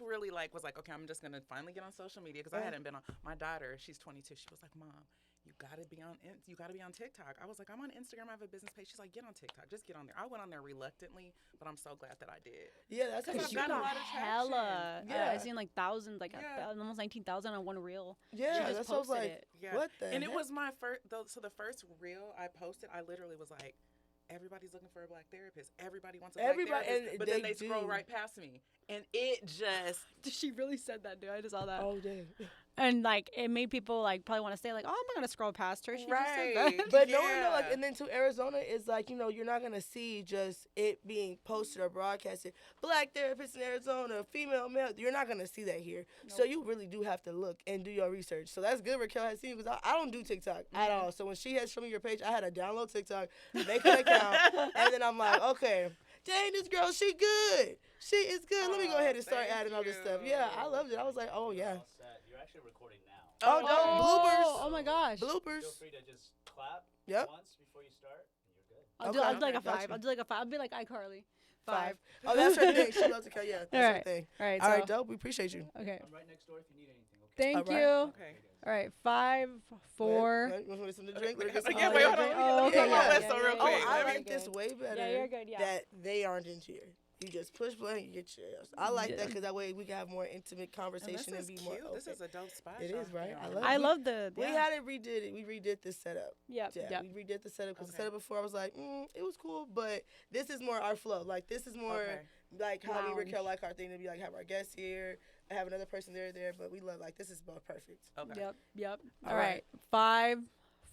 really like was like, okay, I'm just gonna finally get on social media because I hadn't been on. My daughter, she's 22. She was like, Mom, you gotta be on TikTok. I was like, I'm on Instagram. I have a business page. She's like, get on TikTok. Just get on there. I went on there reluctantly, but I'm so glad that I did. Yeah, that's Because because I've you got a got. lot of traction. hella. Yeah. I seen like thousands, like Yeah. almost 19,000 on one reel. Yeah, just that's what I was posted like. it. Yeah. What the And heck? it was my first. So the first reel I posted, I literally was like, everybody's looking for a black therapist. Everybody wants a black therapist. and But then they do. scroll right past me, and it just She really said that, dude. I just saw that. Oh, dang. And like it made people like probably want to say like, oh, I'm not gonna scroll past her. She just said Right. that. But no, like, Yeah. and then to Arizona is like, you're not gonna see just it being posted or broadcasted. Black therapist in Arizona, female, male. You're not gonna see that here. So you really do have to look and do your research. So that's good. Raquel has seen because I don't do TikTok at all. So when she had shown me your page, I had to download TikTok, make an account, and then I'm like, okay, dang, this girl, she good. She is good. Let me go ahead and start thank adding all this stuff. you. Yeah, I loved it. I was like, oh yeah, All set. You're actually recording now. Oh, no, bloopers. Oh my gosh. bloopers. Feel free to just clap Yep. once before you start, and you're good. I'll do like a Okay, 5. gotcha. I'll do like a 5. I'll be like iCarly. 5. Oh, that's her thing. She loves to cut. Yeah, that's All her right. thing. All right. All So, right, dope. We appreciate you. okay. I'm right next door if you need anything. Okay. Thank All right. you. Okay. All right. 5, 4. Wait, want something to drink? Let her get some Yeah, Oh, wait, you're hold on. good. Let me Oh, get okay, my yeah, list yeah, real yeah, Oh, quick. yeah, I yeah, like you're this good. way better. Yeah, you're good. Yeah. That they aren't in here. You just push play and you get yours. I like that Yeah. because that way we can have more intimate And conversation this and is be more cute. open. This is a dope spot. It y'all is, right? have I here. love I we- love the. We Yeah. hadn't redid it. We redid the setup. Yep. Yeah, Yep. we redid the setup because the Okay. setup before I was like, it was cool, but this is more our flow. Like this is more Okay. like how we Lounge. Raquel like our thing to be like have our guests here, have another person there, but we love like this is more perfect. Okay. Yep. Yep. All All right. right. 5,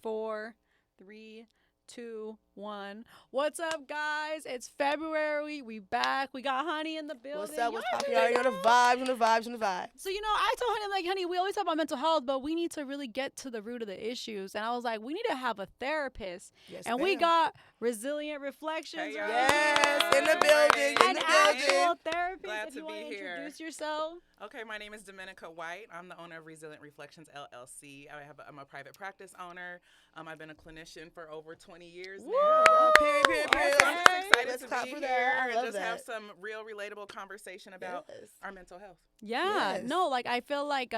4, 3, 2, 1. What's up, guys? It's February. We back. We got Honey in the building. What's up? What's Y'all popping? really Already on the vibes, on the vibes, on the vibes. So, I told Honey, I'm like, Honey, we always talk about mental health, but we need to really get to the root of the issues. And I was like, we need to have a therapist. Yes, And we ma'am. got Resilient Reflections. Hey, right y'all. Yes, in the All building, right. in An the actual building. therapist. Glad If to you want be to here. introduce yourself. Okay, my name is Domincea White. I'm the owner of Resilient Reflections LLC. I'm a private practice owner. I've been a clinician for over 20 years Woo! now. Period. So I'm just excited Let's to clap be for here that. I and love just have that. some real relatable conversation about Yes. our mental health. Yeah, Yes. no, like I feel like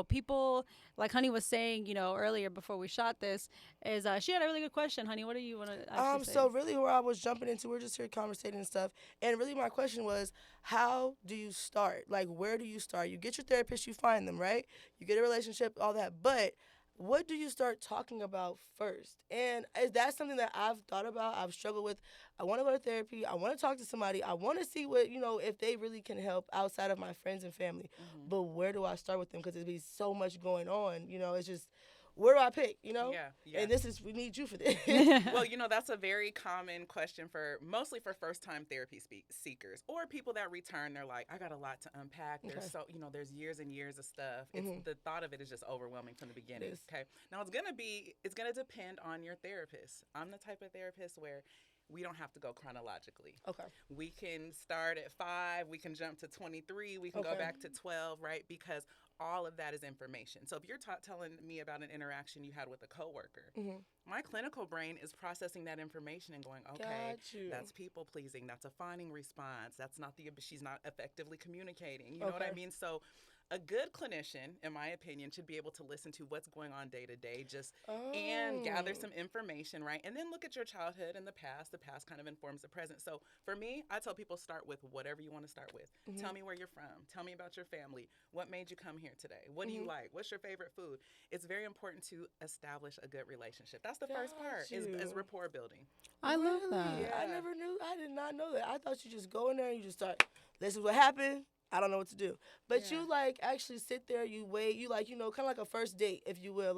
people like Honey was saying, earlier before we shot this, is she had a really good question. Honey, what do you want to actually say? So really where I was jumping into, we're just here conversating and stuff. And really my question was, how do you start? Like, where do you start? You get your therapist, you find them, right? You get a relationship, all that. But what do you start talking about first? And that's something that I've thought about, I've struggled with. I want to go to therapy. I want to talk to somebody. I want to see what, if they really can help outside of my friends and family. But where do I start with them? Because there'd be so much going on. It's just, where do I pick, Yeah. And we need you for this. Well, that's a very common question mostly for first-time therapy seekers or people that return. They're like, I got a lot to unpack. Okay. There's there's years and years of stuff. It's the thought of it is just overwhelming from the beginning. It is. Okay. Now it's gonna depend on your therapist. I'm the type of therapist where we don't have to go chronologically. Okay. We can start at 5, we can jump to 23, we can go Okay. back to 12, right? Because all of that is information. So if you're telling me about an interaction you had with a coworker, my clinical brain is processing that information and going, okay, Got you. that's people pleasing, that's a fawning response, she's not effectively communicating. You know what I Okay. mean? So a good clinician, in my opinion, should be able to listen to what's going on day to day, and gather some information, right? And then look at your childhood and the past. The past kind of informs the present. So for me, I tell people start with whatever you want to start with. Tell me where you're from. Tell me about your family. What made you come here today? What do you like? What's your favorite food? It's very important to establish a good relationship. That's the first part is you. rapport building. I love Really? that. Yeah. I did not know that. I thought you just go in there and you just start, this is what happened. I don't know what to do. But Yeah. you actually sit there, you wait, you kind of like a first date, if you will,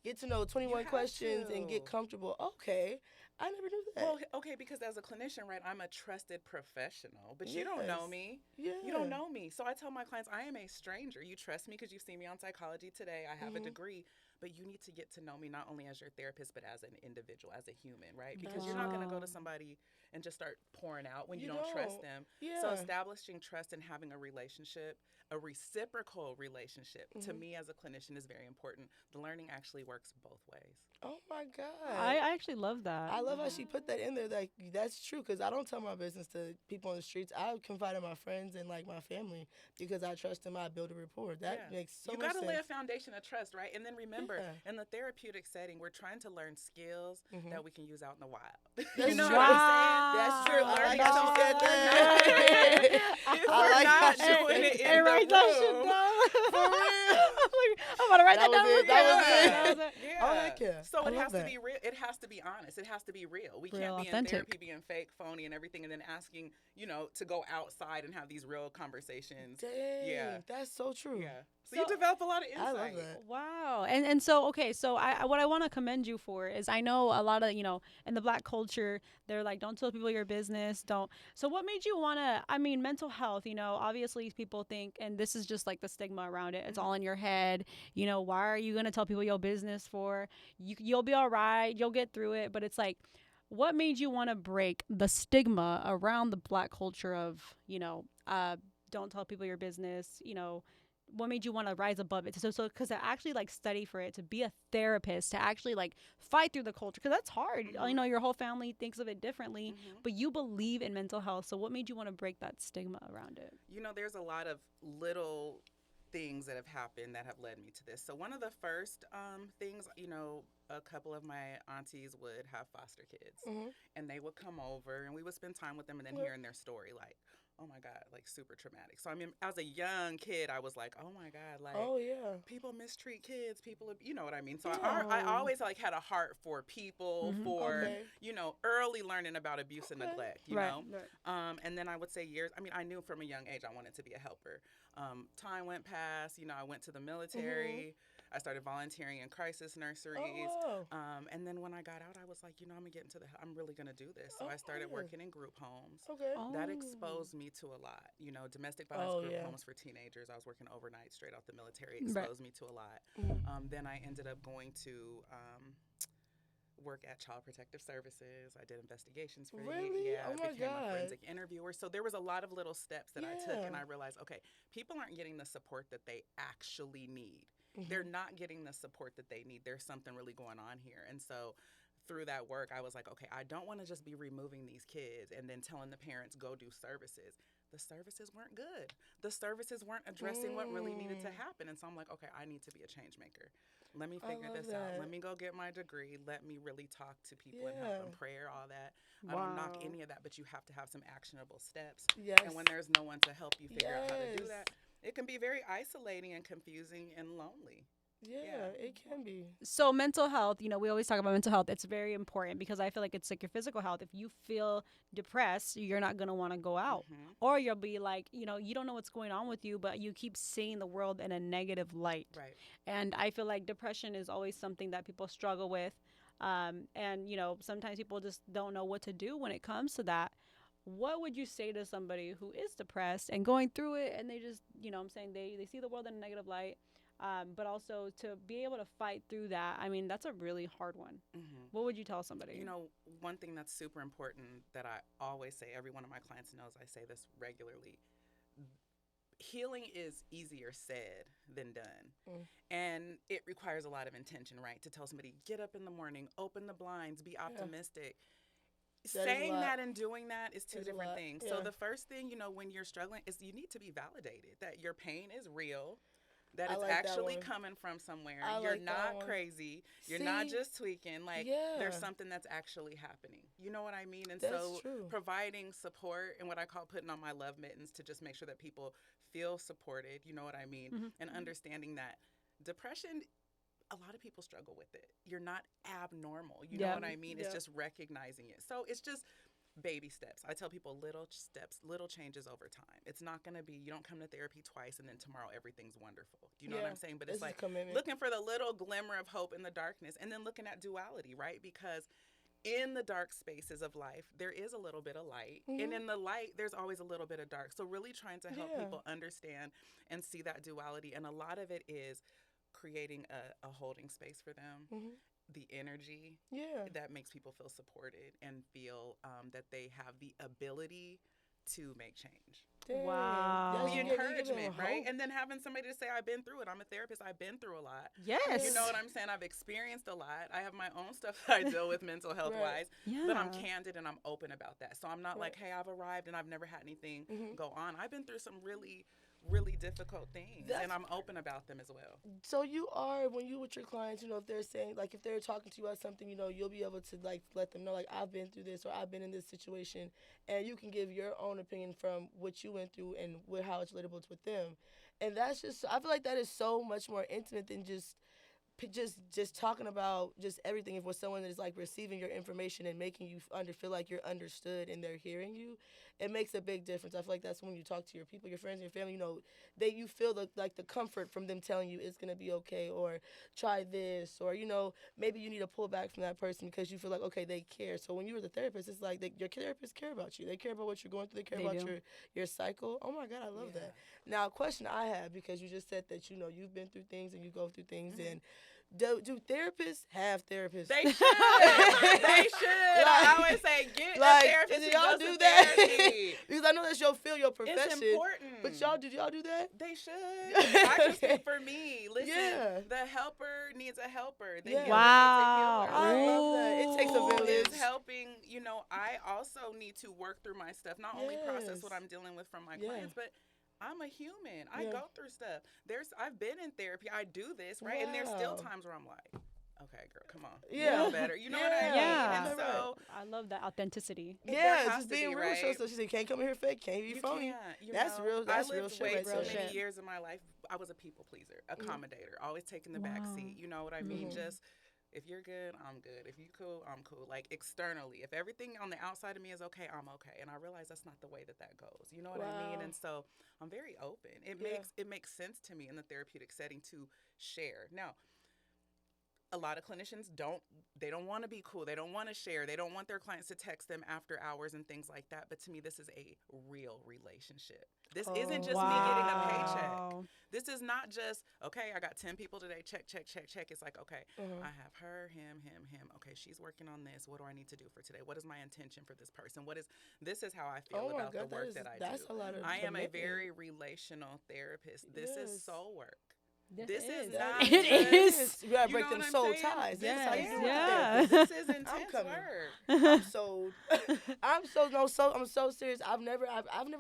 get to know 21 have questions and get to. comfortable. Okay. I never knew that. Well, okay, because as a clinician, right, I'm a trusted professional, but you don't know Yes. me. Yeah. You don't know me. So I tell my clients, I am a stranger. You trust me because you've seen me on Psychology Today. I have a degree, but you need to get to know me not only as your therapist, but as an individual, as a human, right? Because you're not going to go to somebody and just start pouring out when you don't trust them. Yeah. So establishing trust and having a relationship, a reciprocal relationship, to me as a clinician is very important. The learning actually works both ways. Oh my God. I actually love that. I love how she put that in there. Like, that's true, because I don't tell my business to people on the streets. I confide in my friends and like my family because I trust them. I build a rapport. That makes so much sense. You got to lay a foundation of trust, right? And then remember, in the therapeutic setting, we're trying to learn skills that we can use out in the wild. That's you know true. what I'm saying? That's true. I like Learning how she said that. if I we're like not how she doing said it it. in the write that shit room. down. For real. I'm about to write that, That down. was it. real quick. That was it. That was it. Yeah. I like it. So I it love has to that. be real. It has to be honest. It has to be real. We Real, can't be authentic. in therapy being fake, phony, and everything, and then asking, to go outside and have these real conversations. Dang, Yeah. that's so true. Yeah. So, So- you develop a lot of insight. I love that. Wow. And so, okay, so what I want to commend you for is I know a lot of, in the Black culture, they're like, don't tell people your business. Don't. So what made you want to, mental health, obviously people think, and this is just like the stigma around it. It's all in your head. Why are you going to tell people your business for? You'll be all right. You'll get through it. But it's like, what made you want to break the stigma around the Black culture of, don't tell people your business, what made you want to rise above it? So because I actually like study for it, to be a therapist, to actually like fight through the culture, because that's hard. Your whole family thinks of it differently, but you believe in mental health. So what made you want to break that stigma around it? There's a lot of little things that have happened that have led me to this. So one of the first things, a couple of my aunties would have foster kids, and they would come over and we would spend time with them, and then hearing their story, like, oh my God, like super traumatic. So as a young kid, I was like, oh my God, like, Oh yeah. people mistreat kids, you know what I mean? So I always like had a heart for people, for, early learning about abuse and neglect, you know? And then I would say I knew from a young age I wanted to be a helper. Time went past, I went to the military. I started volunteering in crisis nurseries. Oh, wow. And then when I got out, I was like, I'm gonna get I'm really gonna do this. So I started working in group homes. Okay. That exposed me to a lot. Domestic violence group yeah. homes for teenagers. I was working overnight straight out the military. Exposed me to a lot. Then I ended up going to work at Child Protective Services. I did investigations for Really? Yeah, Oh I my became a God. forensic interviewer. So there was a lot of little steps that I took, and I realized, okay, people aren't getting the support that they actually need. They're not getting the support that they need. There's something really going on here. And so through that work, I was like, okay, I don't want to just be removing these kids and then telling the parents, go do services. The services weren't good. The services weren't addressing what really needed to happen. And so I'm like, okay, I need to be a change maker. Let me figure this out. Let me go get my degree. Let me really talk to people and help them, prayer, all that. I don't knock any of that, but you have to have some actionable steps. Yes. And when there's no one to help you figure out how to do that, it can be very isolating and confusing and lonely. Yeah, it can be. So mental health, we always talk about mental health. It's very important because I feel like it's like your physical health. If you feel depressed, you're not going to want to go out. Or you'll be like, you don't know what's going on with you, but you keep seeing the world in a negative light. Right. And I feel like depression is always something that people struggle with. And, sometimes people just don't know what to do when it comes to that. What would you say to somebody who is depressed and going through it, and they just, they see the world in a negative light? But also to be able to fight through that, that's a really hard one. What would you tell somebody? One thing that's super important that I always say, every one of my clients knows I say this regularly, healing is easier said than done. And it requires a lot of intention, right? To tell somebody, get up in the morning, open the blinds, be optimistic. Saying that and doing that is two different things. So the first thing, when you're struggling, is you need to be validated that your pain is real. That it's actually coming from somewhere. You're not crazy. You're not just tweaking. Like, there's something that's actually happening. You know what I mean? And so providing support and what I call putting on my love mittens to just make sure that people feel supported, you know what I mean? And understanding that depression, a lot of people struggle with it. You're not abnormal. You know what I mean? It's just recognizing it. So it's just baby steps. I tell people little steps, little changes over time. It's not going to be, you don't come to therapy twice and then tomorrow everything's wonderful. Do you know what I'm saying? But it's like looking for the little glimmer of hope in the darkness, and then looking at duality, right? Because in the dark spaces of life, there is a little bit of light. And in the light, there's always a little bit of dark. So really trying to help people understand and see that duality. And a lot of it is creating a holding space for them, the energy that makes people feel supported and feel that they have the ability to make change. Dang. Wow. The You gave them encouragement, right? hope. And then having somebody to say, I've been through it. I'm a therapist. I've been through a lot. Yes. You know what I'm saying? I've experienced a lot. I have my own stuff that I deal with mental health wise, Yeah. but I'm candid and I'm open about that. So I'm not Right. like, hey, I've arrived and I've never had anything go on. I've been through some really difficult things, and I'm open about them as well. So you are, when you with your clients, you know, if they're saying, like, if they're talking to you about something, you know, you'll be able to, like, let them know, like, I've been through this or I've been in this situation, and you can give your own opinion from what you went through and how it's relatable with them. And that's just, I feel like that is so much more intimate than just talking about just everything. If with someone that is like receiving your information and making you feel like you're understood and they're hearing you, it makes a big difference. I feel like that's when you talk to your people, your friends, and your family. You know, you feel the comfort from them telling you it's gonna be okay, or try this, or you know, maybe you need to pull back from that person because you feel like, okay, they care. So when you're the therapist, it's like your therapists care about you. They care about what you're going through. They care about your cycle. Oh my God, I love that. Now, a question I have, because you just said that, you know, you've been through things and you go through things, and do therapists have therapists? They should. They should. I always say, get a therapist. Do y'all who goes do to that? therapy. Because I know that's your field, your profession. It's important. But do y'all do that? They should. I just think for me, listen, the helper needs a helper. The healer Wow. needs a I healer. love that. It takes a Who village. is helping, you know, I also need to work through my stuff, not only process what I'm dealing with from my clients, but I'm a human. I go through stuff. I've been in therapy. I do this, right? And there's still times where I'm like, okay, girl, come on. You know better. You know what I mean? Yeah. And so I love that authenticity. Just being real. So she said, can't come in here fake, can't be you phony. can't. That's real. That's I real lived shit way right too there. many years of my life. I was a people pleaser, accommodator, always taking the back seat. You know what I mean? Just, if you're good, I'm good. If you cool, I'm cool. Like, externally, if everything on the outside of me is okay, I'm okay. And I realize that's not the way that goes. You know what I mean? And so I'm very open. It makes sense to me in the therapeutic setting to share. Now, a lot of clinicians don't want to be cool. They don't want to share. They don't want their clients to text them after hours and things like that. But to me, this is a real relationship. This isn't just me getting a paycheck. This is not just, okay, I got 10 people today, check. It's like, okay, I have her, him. Okay, she's working on this. What do I need to do for today? What is my intention for this person? This is how I feel about the work that I do. I am a very relational therapist. This is soul work. This is not. It is. You gotta break them soul ties. Yeah. This is intense work. I'm so serious. I've never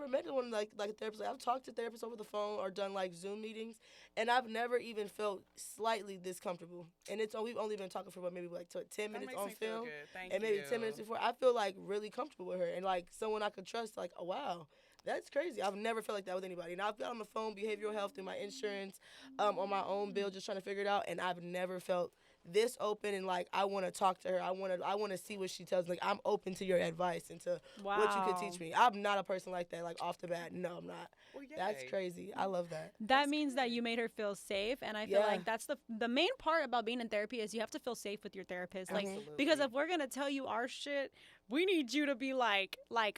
met one like a therapist. Like, I've talked to therapists over the phone or done like Zoom meetings, and I've never even felt slightly this comfortable. And we've only been talking for about maybe like 10 minutes on film, and maybe 10 minutes before. I feel like really comfortable with her and like someone I could trust. Like, oh wow. That's crazy. I've never felt like that with anybody. And I've got on the phone behavioral health through my insurance, on my own bill, just trying to figure it out. And I've never felt this open and like I want to talk to her. I want to see what she tells me. Like, I'm open to your advice and to what you could teach me. I'm not a person like that. Like, off the bat, no, I'm not. Well, that's crazy. I love that. That means that you made her feel safe, and I feel like that's the main part about being in therapy is you have to feel safe with your therapist. Like, because if we're gonna tell you our shit, we need you to be like not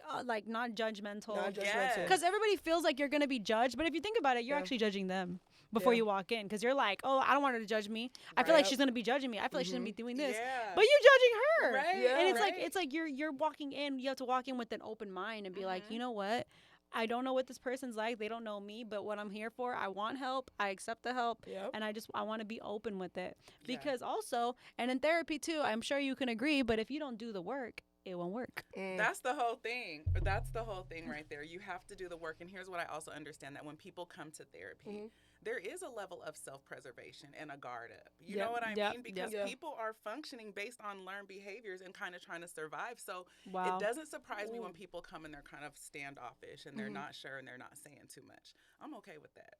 judgmental. Because everybody feels like you're gonna be judged, but if you think about it, you're actually judging them before you walk in, because you're like, oh, I don't want her to judge me. I feel like she's gonna be judging me. I feel like she's gonna be doing this, but you're judging her. And it's like you're walking in. You have to walk in with an open mind and be like, you know what? I don't know what this person's like. They don't know me, but what I'm here for, I want help. I accept the help, and I want to be open with it. Because also, and in therapy too, I'm sure you can agree, but if you don't do the work, it won't work. That's the whole thing. That's the whole thing right there. You have to do the work. And here's what I also understand, that when people come to therapy, there is a level of self-preservation and a guard up. You know what I mean? Because people are functioning based on learned behaviors and kind of trying to survive. So it doesn't surprise me when people come and they're kind of standoffish and they're not sure and they're not saying too much. I'm okay with that.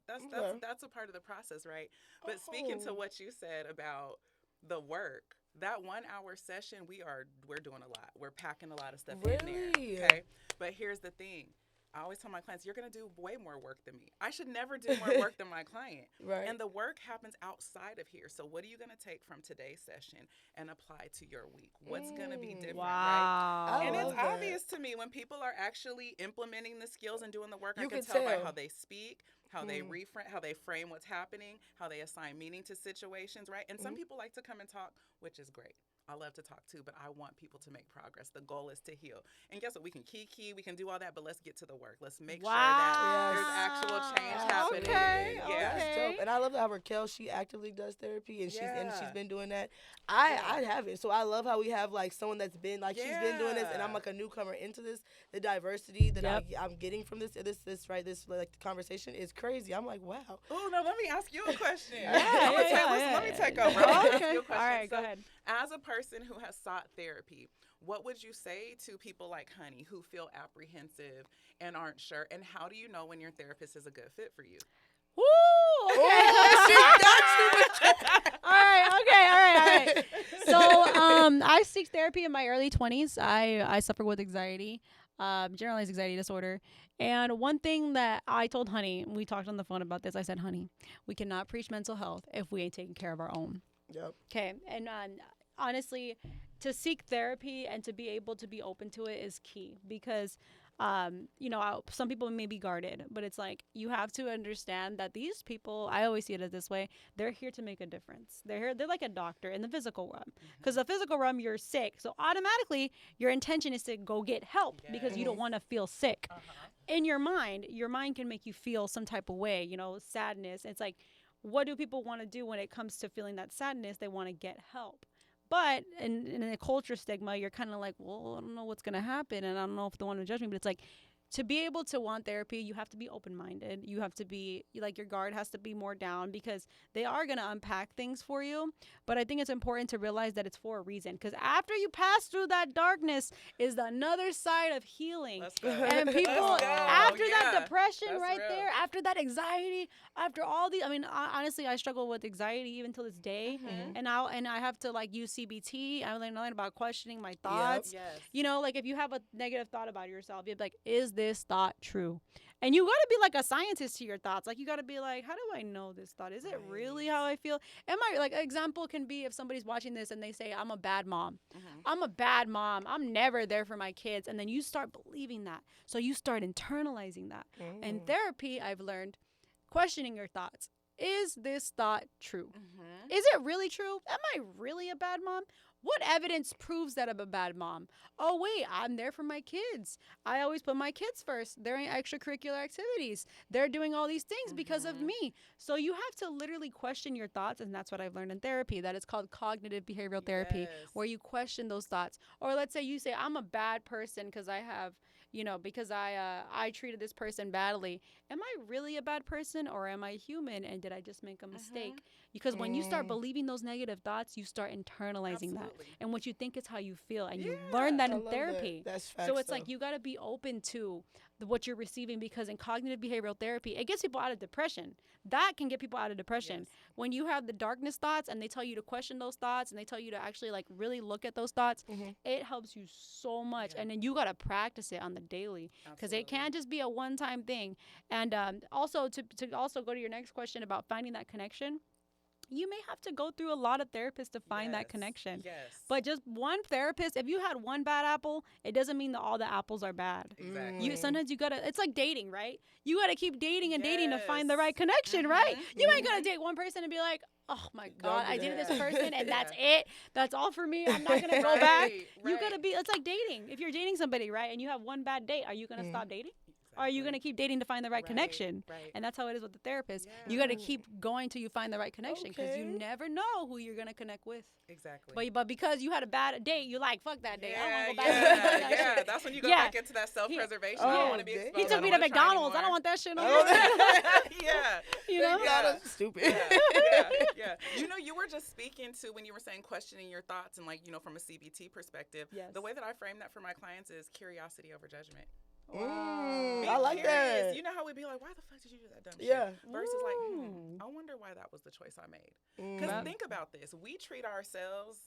That's a part of the process, right? But speaking to what you said about the work, that 1 hour session, we're doing a lot. We're packing a lot of stuff in there. Okay. But here's the thing. I always tell my clients, you're going to do way more work than me. I should never do more work than my client. And the work happens outside of here. So what are you going to take from today's session and apply to your week? What's going to be different, right? And it's obvious to me when people are actually implementing the skills and doing the work. I can tell by how they speak, how they how they frame what's happening, how they assign meaning to situations, right? And some people like to come and talk, which is great. I love to talk too, but I want people to make progress. The goal is to heal. And guess what? We can kiki, we can do all that, but let's get to the work. Let's make sure that there's actual change happening. Okay, Yeah. That's dope. And I love how Raquel, she actively does therapy, and she's been doing that. I haven't, so I love how we have like someone that's been like she's been doing this, and I'm like a newcomer into this. The diversity that I'm getting from this like the conversation is crazy. I'm like, wow. Oh no, let me ask you a question. Yeah, Let me take over. Okay. All right, go ahead. As a person who has sought therapy, what would you say to people like Honey who feel apprehensive and aren't sure? And how do you know when your therapist is a good fit for you? Woo! Okay. All right. So, I seek therapy in my early 20s. I suffer with anxiety, generalized anxiety disorder. And one thing that I told Honey, we talked on the phone about this. I said, Honey, we cannot preach mental health if we ain't taking care of our own. Yep. Okay. And honestly, to seek therapy and to be able to be open to it is key because, some people may be guarded, but it's like you have to understand that these people, I always see it as this way, they're here to make a difference. They're like a doctor in the physical realm because the physical realm, you're sick. So automatically your intention is to go get help because you don't want to feel sick. In your mind can make you feel some type of way, sadness. It's like, what do people want to do when it comes to feeling that sadness? They want to get help. But in a culture stigma, you're kind of like, well, I don't know what's going to happen. And I don't know if they want to judge me. But it's like, to be able to want therapy, you have to be open-minded. You have to be, like, your guard has to be more down because they are going to unpack things for you. But I think it's important to realize that it's for a reason. Because after you pass through that darkness is another side of healing. Let's go. And people, after that depression that's real. there, after that anxiety, after all these, honestly, I struggle with anxiety even till this day. And I have to, like, use CBT. I learned about questioning my thoughts. Yes. Like, if you have a negative thought about yourself, you're like, is this thought true? And you got to be like a scientist to your thoughts. Like, you got to be like, how do I know this thought? Is it really how I feel? Like, an example can be if somebody's watching this and they say, I'm a bad mom. I'm a bad mom. I'm never there for my kids. And then you start believing that. So you start internalizing that. In therapy, I've learned questioning your thoughts. Is this thought true? Is it really true? Am I really a bad mom? What evidence proves that I'm a bad mom? Oh, wait, I'm there for my kids. I always put my kids first. They're in extracurricular activities. They're doing all these things because of me. So you have to literally question your thoughts, and that's what I've learned in therapy. That is called cognitive behavioral therapy, where you question those thoughts. Or let's say you say, I'm a bad person because I have, because I treated this person badly. Am I really a bad person or am I human? And did I just make a mistake? Because when you start believing those negative thoughts, you start internalizing that. And what you think is how you feel. And you learn that in therapy. That's facts, so it's like you got to be open to what you're receiving, because in cognitive behavioral therapy, it gets people out of depression. That can get people out of depression. When you have the darkness thoughts and they tell you to question those thoughts and they tell you to actually like really look at those thoughts, it helps you so much. And then you got to practice it on the daily, because it can't just be a one-time thing. And also to also go to your next question about finding that connection, you may have to go through a lot of therapists to find that connection. But just one therapist, if you had one bad apple, it doesn't mean that all the apples are bad. Sometimes you gotta, it's like dating, right? You gotta keep dating and dating to find the right connection, right? You ain't gonna date one person and be like, oh my God, I dated this person and that's it. That's all for me. I'm not gonna go back. You gotta be, it's like dating. If you're dating somebody, right, and you have one bad date, are you gonna stop dating? Or are you going to keep dating to find the right connection? And that's how it is with the therapist. You got to keep going till you find the right connection, because you never know who you're going to connect with. But because you had a bad date, you're like, fuck that date. I don't want to go back to that shit. That's when you go back into that self-preservation. You don't want to be exposed. He took me to McDonald's. I don't want that shit on Stupid. You were just speaking to, when you were saying questioning your thoughts and, like, from a CBT perspective, the way that I frame that for my clients is curiosity over judgment. I like that. You know how we'd be like, why the fuck did you do that dumb shit? Versus like, I wonder why that was the choice I made. Because think about this. We treat ourselves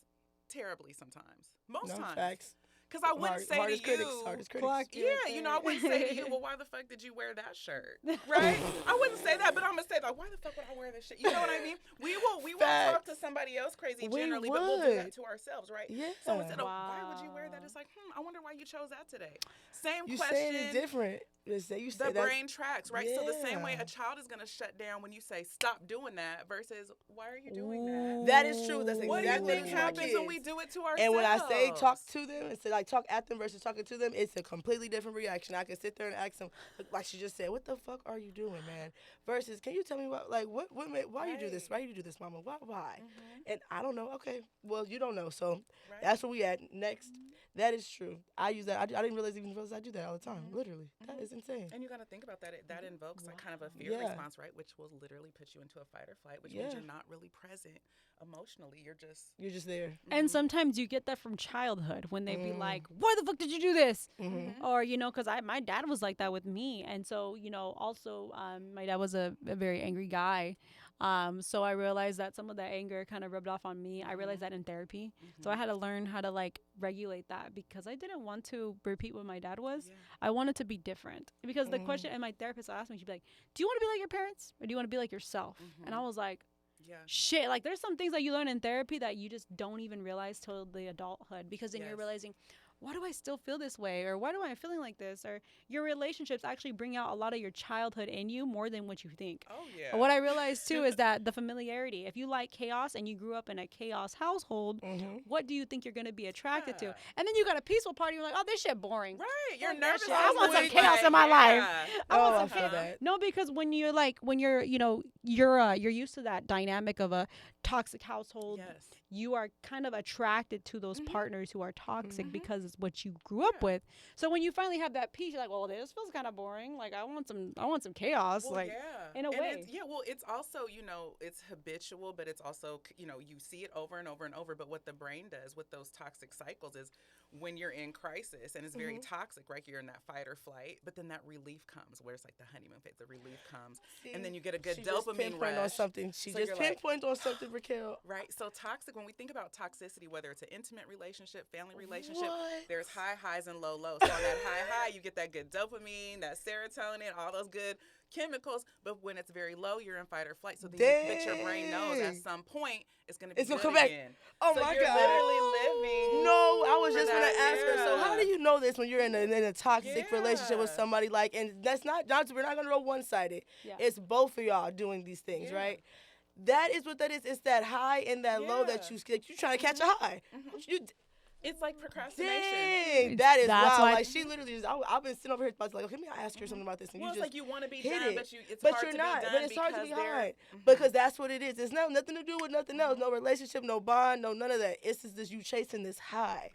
terribly sometimes. Most times. Facts. Because I wouldn't say to you, hardest critics. Yeah, I wouldn't say to you, well, why the fuck did you wear that shirt? Right? I wouldn't say that, but I'm going to say, like, why the fuck would I don't wear this shit. You know what I mean? We will talk to somebody else crazy We generally, but we'll do would. that to ourselves, right? Yeah. So instead of why would you wear that, it's like, I wonder why you chose that today. Same You question. saying it different. You say The that. brain tracks, right? So the same way Yeah. a child is gonna shut down when you say stop doing that versus why are you doing that? That is true. That's What do you exactly think what it is with my happens when we kids. do it to ourselves? And when I say talk to them and say like talk at them versus talking to them, it's a completely different reaction. I can sit there and ask them, like she just said, "What the fuck are you doing, man?" Versus, "Can you tell me why you do this? Why you do this, mama? Why?" And I don't know. Okay, well you don't know, so that's where we at next. That is true. I use that. I didn't realize I do that all the time. Literally, that is insane. And you got to think about that. That invokes like kind of a fear response, right? Which will literally put you into a fight or flight, which means you're not really present emotionally. You're just there. And sometimes you get that from childhood when they be like, "Why the fuck did you do this?" Or because my dad was like that with me, and so also my dad was a very angry guy. So I realized that some of that anger kind of rubbed off on me. I realized that in therapy. So I had to learn how to like regulate that because I didn't want to repeat what my dad was. I wanted to be different because the question, and my therapist asked me, she'd be like, "Do you want to be like your parents or do you want to be like yourself?" And I was like, shit, like there's some things that you learn in therapy that you just don't even realize till the adulthood because then you're realizing, why do I still feel this way? Or why do I feeling like this? Or your relationships actually bring out a lot of your childhood in you more than what you think. Oh, yeah. What I realized, too, is that the familiarity. If you like chaos and you grew up in a chaos household, what do you think you're going to be attracted to? And then you got a peaceful party, you're like, oh, this shit boring. Right. You're nervous. I want some chaos in my life. I want some feel that. No, because when you're you're used to that dynamic of a toxic household, you are kind of attracted to those partners who are toxic because it's what you grew up with. So when you finally have that peace, you're like, well, this feels kind of boring. Like I want some chaos. Well, in a way. It's also, it's habitual, but it's also, you see it over and over and over. But what the brain does with those toxic cycles is when you're in crisis and it's very toxic, right? You're in that fight or flight, but then that relief comes where it's like the honeymoon phase, the relief comes. And then you get a good dopamine rush. On something. She just pinpointed on something, Raquel. Right. So toxic, when we think about toxicity, whether it's an intimate relationship, family relationship, there's highs and lows. So on that high, you get that good dopamine, that serotonin, all those good chemicals. But when it's very low, you're in fight or flight. So then but your brain knows at some point it's going to be good come back. again. Oh, so my you're God. literally living. No, I was just going to ask her. So how do you know this when you're in a toxic relationship with somebody and that's not we're not going to go one-sided. Yeah. It's both of y'all doing these things, right? That is what that is. It's that high and that low that you're trying to catch a high. It's like procrastination. Dang, that is wild. Like she literally I've been sitting over here about to like, okay, let me ask her something about this. And well, you it's just like you want to be hit done, it. but you're to not. be done But it's hard to be hard Mm-hmm. because that's what it is. It's nothing to do with nothing else. No relationship, no bond, no none of that. It's just this you chasing this high.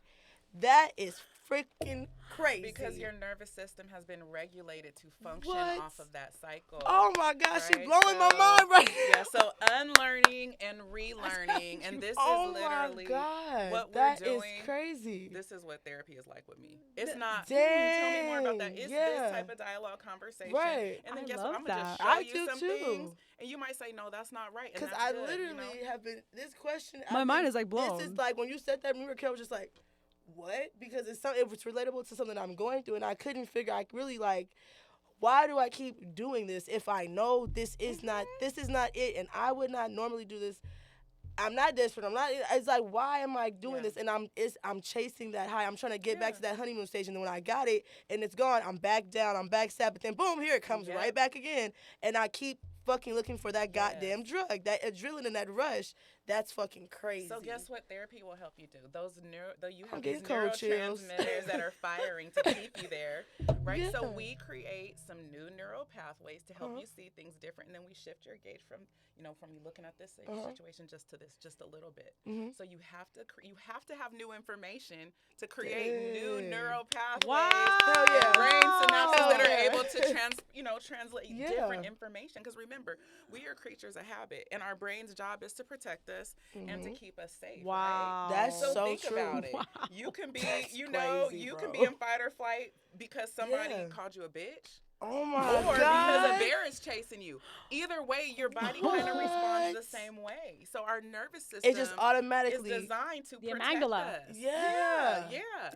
That is freaking crazy. Because your nervous system has been regulated to function off of that cycle. Oh my gosh, she's blowing my mind so unlearning and relearning, and this is literally what we're doing. That is crazy. This is what therapy is like with me. It's not, Dang, tell me more about that. It's this type of dialogue conversation. Right. And then I guess love what? I'm going to just I show you some too. things, and you might say, no, that's not right. Because I literally have been, this question. My mind is like blown. This is like, when you said that, me and Raquel was just like, what? Because it was relatable to something I'm going through, and I couldn't figure. I really why do I keep doing this if I know this is not it, and I would not normally do this. I'm not desperate. I'm not. It's like, why am I doing this? And I'm chasing that high. I'm trying to get back to that honeymoon stage, and then when I got it and it's gone, I'm back down. I'm back sad, but then boom, here it comes right back again, and I keep fucking looking for that goddamn drug, that adrenaline, that rush. That's fucking crazy. So guess what therapy will help you do? You have these neurotransmitters that are firing to keep you there, right? Yeah. So we create some new neural pathways to help you see things different, and then we shift your gaze from you looking at this situation just to this just a little bit. So you have to have new information to create new neural pathways. Wow. Brain synapses that are able to translate different information. Because remember, we are creatures of habit, and our brain's job is to protect us and to keep us safe. Wow. Right? That's so think true. about it. Wow. You can be, That's you crazy, can be in fight or flight because somebody called you a bitch. Oh my or God. because a bear is chasing you. Either way, your body kind of responds the same way. So our nervous system it just automatically is designed to the protect amygdala. us. Yeah.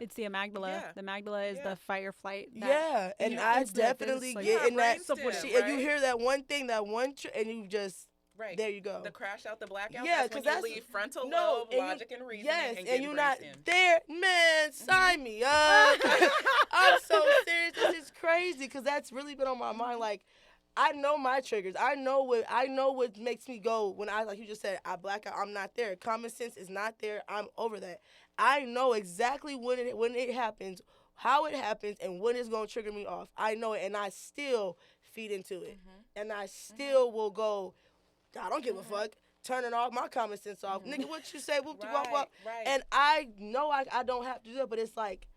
It's the amygdala. Yeah. The amygdala is the fight or flight. And I definitely get in that. Brainstem, And you hear that one thing, and you just Right. There you go. The crash out, the blackout. Yeah, that's when 'cause you that's- leave frontal no, lobe, and you- logic, and reasoning, Yes, and and get you're not embraced in. there, man. Sign me up. I'm so serious. This is crazy because that's really been on my mind. Like, I know my triggers. I know what makes me go when I, like you just said, I black out. I'm not there. Common sense is not there. I'm over that. I know exactly when it happens, how it happens, and when it's gonna trigger me off. I know it, and I still feed into it, and I still will go. I don't give a fuck. Turning off my common sense off. Nigga, what you say? Whoop, whoop, whoop. Right. And I know I don't have to do that, but it's like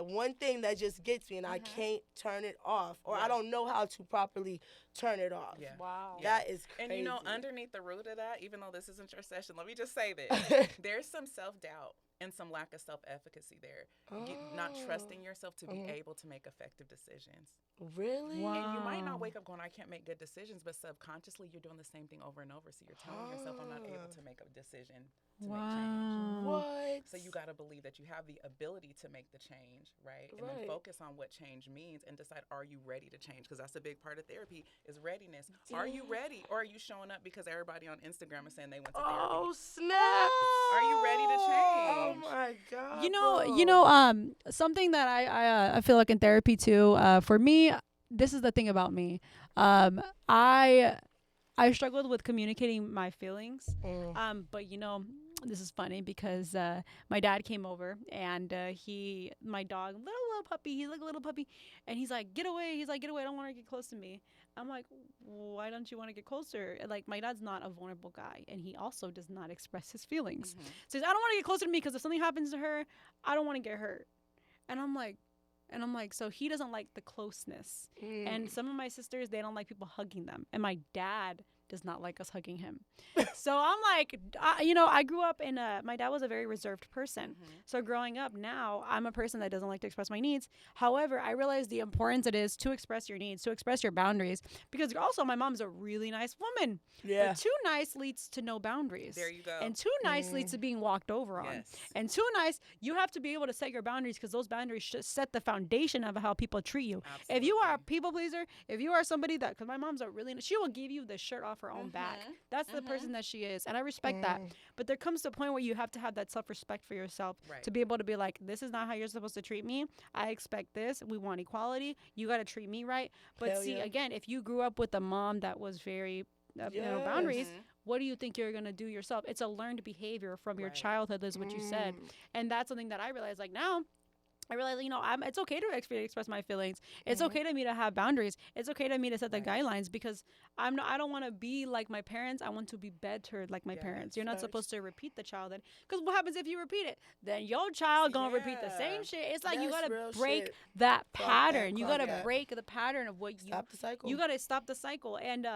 one thing that just gets me, and I can't turn it off, or I don't know how to properly turn it off. Yeah. Wow. That is crazy. And you know, underneath the root of that, even though this isn't your session, let me just say this. There's some self-doubt and some lack of self-efficacy there. Not trusting yourself to be able to make effective decisions. Really? Wow. And you might not wake up going, I can't make good decisions, but subconsciously you're doing the same thing over and over. So you're telling yourself, I'm not able to make a decision to make change. What? So you got to believe that you have the ability to make the change, right? And then focus on what change means and decide, are you ready to change? Because that's a big part of therapy is readiness. Are you ready? Or are you showing up because everybody on Instagram is saying they went to therapy? Oh, snap. Are you ready to change? Oh, my God. You know, something that I feel like in therapy too, for me, this is the thing about me. I struggled with communicating my feelings. But you know, this is funny because my dad came over and my dog, little puppy, he's like a little puppy, and he's like, get away. He's like, get away. I don't want to get close to me. I'm like, why don't you want to get closer? Like, my dad's not a vulnerable guy, and he also does not express his feelings. So he's, I don't want to get closer to me because if something happens to her, I don't want to get hurt. And I'm like, so he doesn't like the closeness. And some of my sisters, they don't like people hugging them. And my dad does not like us hugging him. So I'm like, I grew up in my dad was a very reserved person. So growing up now, I'm a person that doesn't like to express my needs. However, I realize the importance it is to express your needs, to express your boundaries. Because also my mom's a really nice woman. Yeah. But too nice leads to no boundaries. There you go. And too nice leads to being walked over on. Yes. And too nice, you have to be able to set your boundaries because those boundaries should set the foundation of how people treat you. Absolutely. If you are a people pleaser, if you are somebody that, because my mom's a really, she will give you the shirt off her own back. That's the person that she is. And I respect that. But there comes a point where you have to have that self-respect for yourself to be able to be like, this is not how you're supposed to treat me. I expect this. We want equality. You got to treat me right. But Hell see, yeah. again, if you grew up with a mom that was very, boundaries, what do you think you're going to do yourself? It's a learned behavior from your childhood is what you said. And that's something that I realized, like, now I realize, it's okay to express my feelings. It's okay to me to have boundaries. It's okay to me to set the guidelines because I don't want to be like my parents. I want to be better like my parents. You're not supposed to repeat the childhood because what happens if you repeat it? Then your child gonna repeat the same shit. It's like you That's gotta real break shit. that Clock pattern. that, You clock gotta that. break the pattern of what Stop the cycle. you gotta stop the cycle. And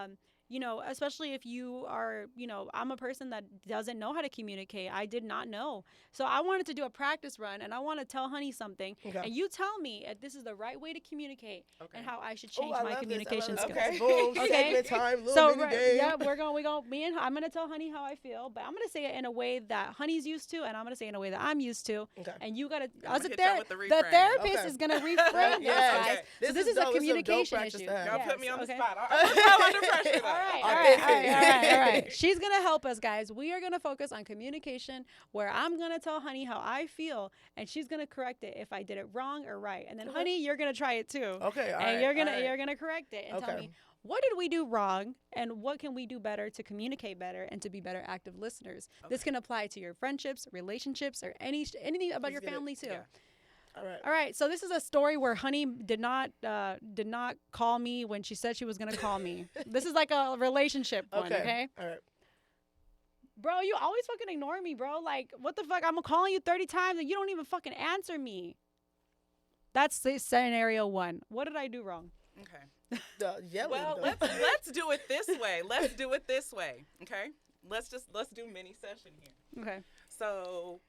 especially if you are, I'm a person that doesn't know how to communicate. I did not know. So I wanted to do a practice run and I want to tell Honey something. Okay. And you tell me if this is the right way to communicate and how I should Oh, change I my love communication this. I skills. love this. Boom, Okay. segment time, little So mini game. I'm gonna tell Honey how I feel, but I'm gonna say it in a way that Honey's used to, and I'm gonna say it in a way that I'm used to. Okay. And you gotta, I'm as gonna a hit y'all with the the reframe. therapist Okay. is gonna reframe this, Yes. guys. This So this is is a dope. This is a dope communication practice issue. to have. Y'all Yes, put me on okay. the spot. I'm well under pressure, though. All right. She's gonna help us, guys. We are gonna focus on communication, where I'm gonna tell Honey how I feel, and she's gonna correct it if I did it wrong or right. And then, Honey, you're gonna try it too. Okay, all And right, you're gonna all right. you're gonna correct it and tell Okay. me what did we do wrong and what can we do better to communicate better and to be better active listeners. This can apply to your friendships, relationships, or anything about your get it. family too. Yeah. All right. So this is a story where Honey did not call me when she said she was gonna call me. This is like a relationship one, okay? All right. Bro, you always fucking ignore me, bro. Like, what the fuck? I'm calling you 30 times and you don't even fucking answer me. That's the scenario one. What did I do wrong? Okay. The yelling. Well, though. let's do it this way. Let's do it this way. Okay. Let's do mini session here. Okay. So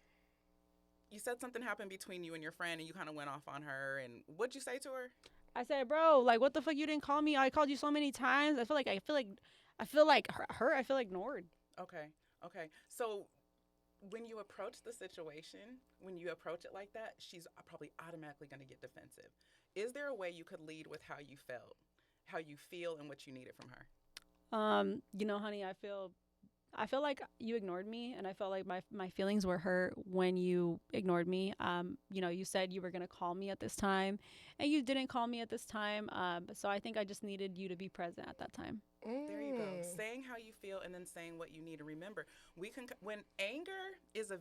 you said something happened between you and your friend and you kind of went off on her, and what'd you say to her? I said, bro, like, what the fuck? You didn't call me. I called you so many times. I feel like I feel ignored. Okay. So when you approach the situation, when you approach it like that, she's probably automatically going to get defensive. Is there a way you could lead with how you felt, how you feel, and what you needed from her? Honey, I feel like you ignored me, and I felt like my feelings were hurt when you ignored me. You said you were gonna call me at this time, and you didn't call me at this time. So I think I just needed you to be present at that time. There you go. Saying how you feel and then saying what you need. To remember, when anger is a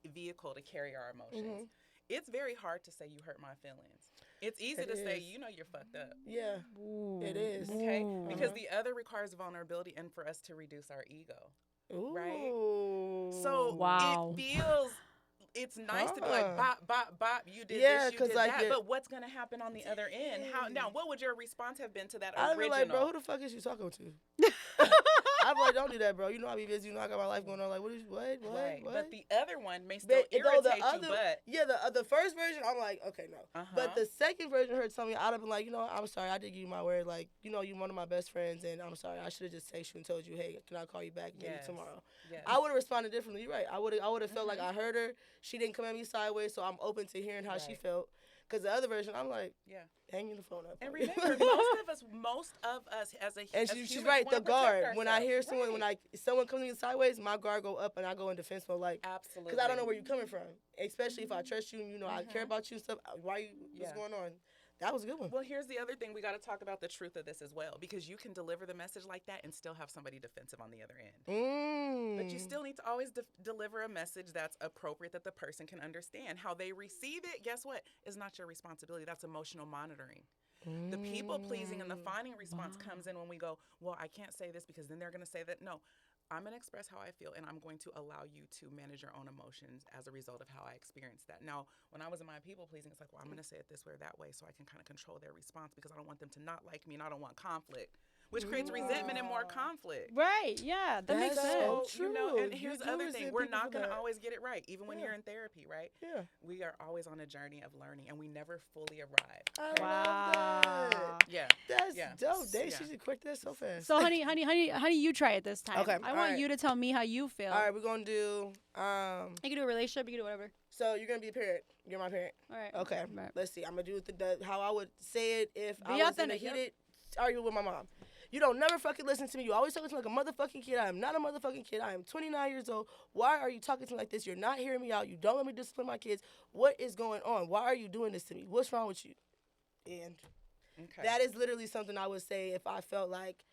vehicle to carry our emotions. It's very hard to say you hurt my feelings. It's easy to say, you're fucked up. Yeah, it is. Okay? Because the other requires vulnerability and for us to reduce our ego. Ooh. Right? So Wow. it feels, it's nice to be like, bop, bop, bop, you did this, you did like that. But what's going to happen on the other end? Now, what would your response have been to that I'd be original? like, bro, who the fuck is you talking to? I'm like, don't do that, bro. I be busy. I got my life going on. Like, what? Right. But the other one may still irritate you, but... Yeah, the first version, I'm like, okay, no. But the second version, her telling me, I'd have been like, I'm sorry. I did give you my word. Like, you're one of my best friends, and I'm sorry. I should have just texted you and told you, hey, can I call you back maybe tomorrow? Yes. I would have responded differently. You're right. I would have felt like I heard her. She didn't come at me sideways, so I'm open to hearing how she felt. Because the other version, I'm like, hanging the phone up. And remember, most of us as a and she's right. The guard. When I hear someone, when someone comes in sideways, my guard go up and I go in defense mode. Like, absolutely, because I don't know where you're coming from. Especially if I trust you and I care about you and stuff. What's going on? That was a good one. Well, here's the other thing. We got to talk about the truth of this as well, because you can deliver the message like that and still have somebody defensive on the other end. But you still need to always deliver a message that's appropriate, that the person can understand. How they receive it, guess what, is not your responsibility. That's emotional monitoring. The people pleasing and the finding response comes in when we go, well, I can't say this because then they're going to say that. No, I'm going to express how I feel, and I'm going to allow you to manage your own emotions as a result of how I experienced that. Now, when I was in my people pleasing, it's like, well, I'm going to say it this way or that way so I can kind of control their response because I don't want them to not like me and I don't want conflict, which creates resentment and more conflict. Right, yeah, that makes sense. So true. And here's the other thing. We're not going to always get it right, even when you're in therapy, right? Yeah. We are always on a journey of learning, and we never fully arrive. I love that. Yeah. That's dope. She should correct that so fast. So, honey, you try it this time. Okay, I want you to tell me how you feel. All right, we're going to do... You can do a relationship, you can do whatever. So, you're going to be a parent. You're my parent. All right. Okay. Right. Let's see. I'm going to do it how I would say it if I was in a heated argument with my mom. You don't never fucking listen to me. You always talking to me like a motherfucking kid. I am not a motherfucking kid. I am 29 years old. Why are you talking to me like this? You're not hearing me out. You don't let me discipline my kids. What is going on? Why are you doing this to me? What's wrong with you? And that is literally something I would say if I felt like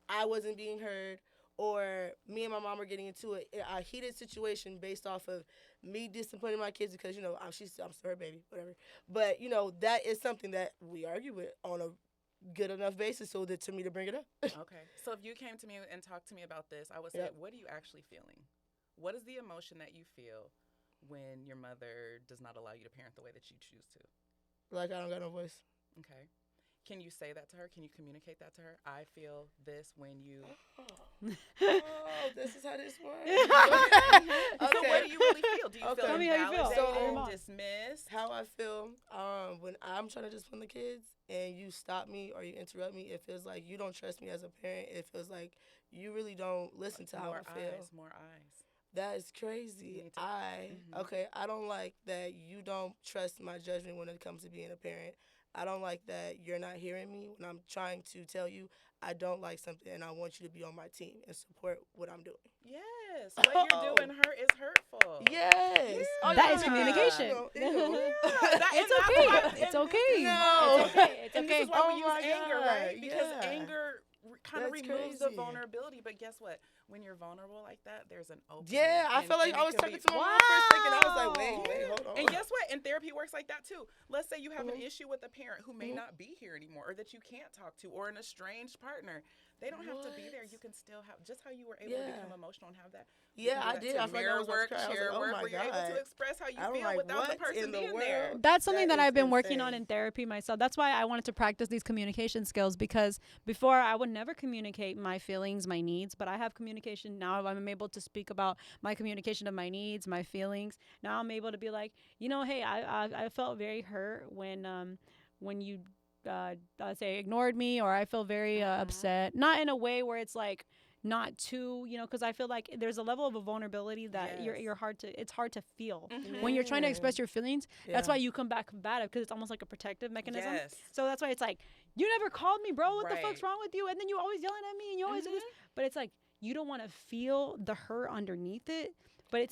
I wasn't being heard or me and my mom are getting into a heated situation based off of me disciplining my kids because, I'm still her baby, whatever. But, that is something that we argue with on a good enough basis so that to me to bring it up. Okay. So if you came to me and talked to me about this, I would say, what are you actually feeling? What is the emotion that you feel when your mother does not allow you to parent the way that you choose to? Like I don't got no voice. Okay. Can you say that to her? Can you communicate that to her? I feel this when you... Oh, this is how this works. So what do you really feel? Do you feel invalidated, dismissed? How I feel when I'm trying to discipline the kids and you stop me or you interrupt me, it feels like you don't trust me as a parent. It feels like you really don't listen to how I feel. More eyes. That is crazy. I don't like that you don't trust my judgment when it comes to being a parent. I don't like that you're not hearing me when I'm trying to tell you I don't like something and I want you to be on my team and support what I'm doing. Yes. What you're doing is hurtful. Yes. Yeah. That is communication. It's okay. It's okay. No. It's okay. It's and okay. this is why we use anger, right? Because anger kind of removes the vulnerability. But guess what? When you're vulnerable like that, there's an opening. Yeah, I felt like I was talking to my mom for a second. I was like, wait, hold on. And guess what? And therapy works like that too. Let's say you have an issue with a parent who may not be here anymore or that you can't talk to or an estranged partner. They don't have to be there. You can still have, just how you were able to become emotional and have that. Yeah, I did. I felt like I was work, share work, where you're able to express how you feel without the person being there. That's something that I've been working on in therapy myself. That's why I wanted to practice these communication skills, because before I would never communicate my feelings, my needs, but I have communication now. I'm able to speak about my communication of my needs, my feelings. Now I'm able to be like, hey, I felt very hurt when you say ignored me, or I feel very upset. Not in a way where it's like, not too, because I feel like there's a level of a vulnerability that Yes. it's hard to feel. Mhm. When you're trying to express your feelings. That's Yeah. why you come back combative, because it's almost like a protective mechanism. Yes. So that's why it's like, you never called me, bro. What the fuck's Right. wrong with you? And then you always yelling at me, and you always do this. But it's like, you don't want to feel the hurt underneath it. But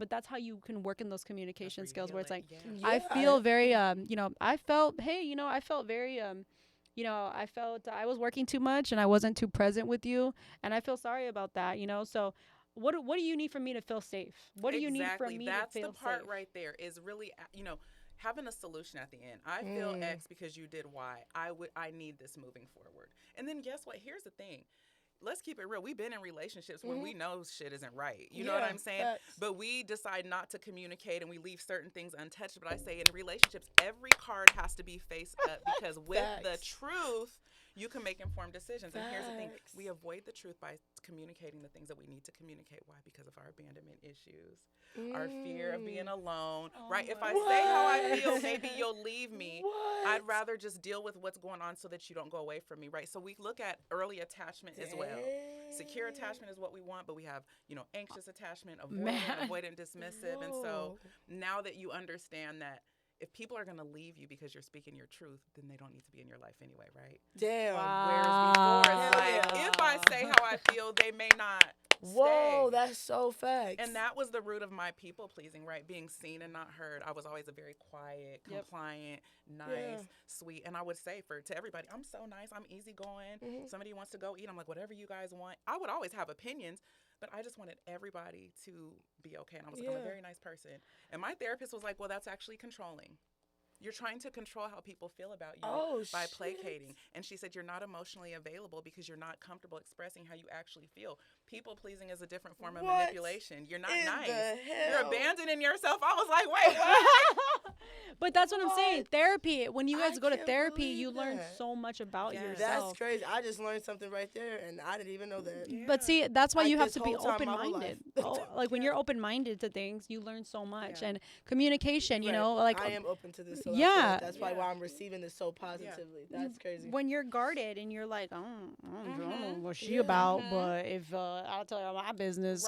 that's how you can work in those communication skills, where it's like, I feel very, I felt very, I felt I was working too much and I wasn't too present with you, and I feel sorry about that, So what do you need from me to feel safe? What do you need from me to feel safe? That's the part right there, is really, having a solution at the end. I feel X because you did Y. I need this moving forward. And then guess what? Here's the thing. Let's keep it real. We've been in relationships where we know shit isn't right. You know what I'm saying? Facts. But we decide not to communicate, and we leave certain things untouched. But I say, in relationships, every card has to be face up, because with the truth, you can make informed decisions. And here's the thing. We avoid the truth by communicating the things that we need to communicate. Why? Because of our abandonment issues, our fear of being alone, right? If I say how I feel, maybe you'll leave me. I'd rather just deal with what's going on so that you don't go away from me, right? So we look at early attachment as well. Secure attachment is what we want, but we have, anxious attachment, avoidant, dismissive. And so now that you understand that, if people are going to leave you because you're speaking your truth, then they don't need to be in your life anyway, right? Damn. Wow. Whereas before, it's like, if I say how I feel, they may not Whoa, stay. that's so facts. And that was the root of my people pleasing, right? Being seen and not heard. I was always a very quiet, compliant, nice, sweet. And I would say to everybody, I'm so nice. I'm easygoing. Somebody wants to go eat, I'm like, whatever you guys want. I would always have opinions, but I just wanted everybody to be okay. And I was like, I'm a very nice person. And my therapist was like, well, that's actually controlling. You're trying to control how people feel about you by placating. And she said, you're not emotionally available because you're not comfortable expressing how you actually feel. People pleasing is a different form of manipulation. You're not nice. You're abandoning yourself. I was like, wait, what? But that's what I'm saying. Therapy. When you guys go to therapy, you learn so much about yourself. That's crazy. I just learned something right there, and I didn't even know that. Yeah. But see, that's why you have to be open-minded. Like when you're open-minded to things, you learn so much. And communication, like I am open to this. So that's probably why I'm receiving this so positively. That's crazy. When you're guarded and you're like, I don't know what she about, but if I'll tell you my business.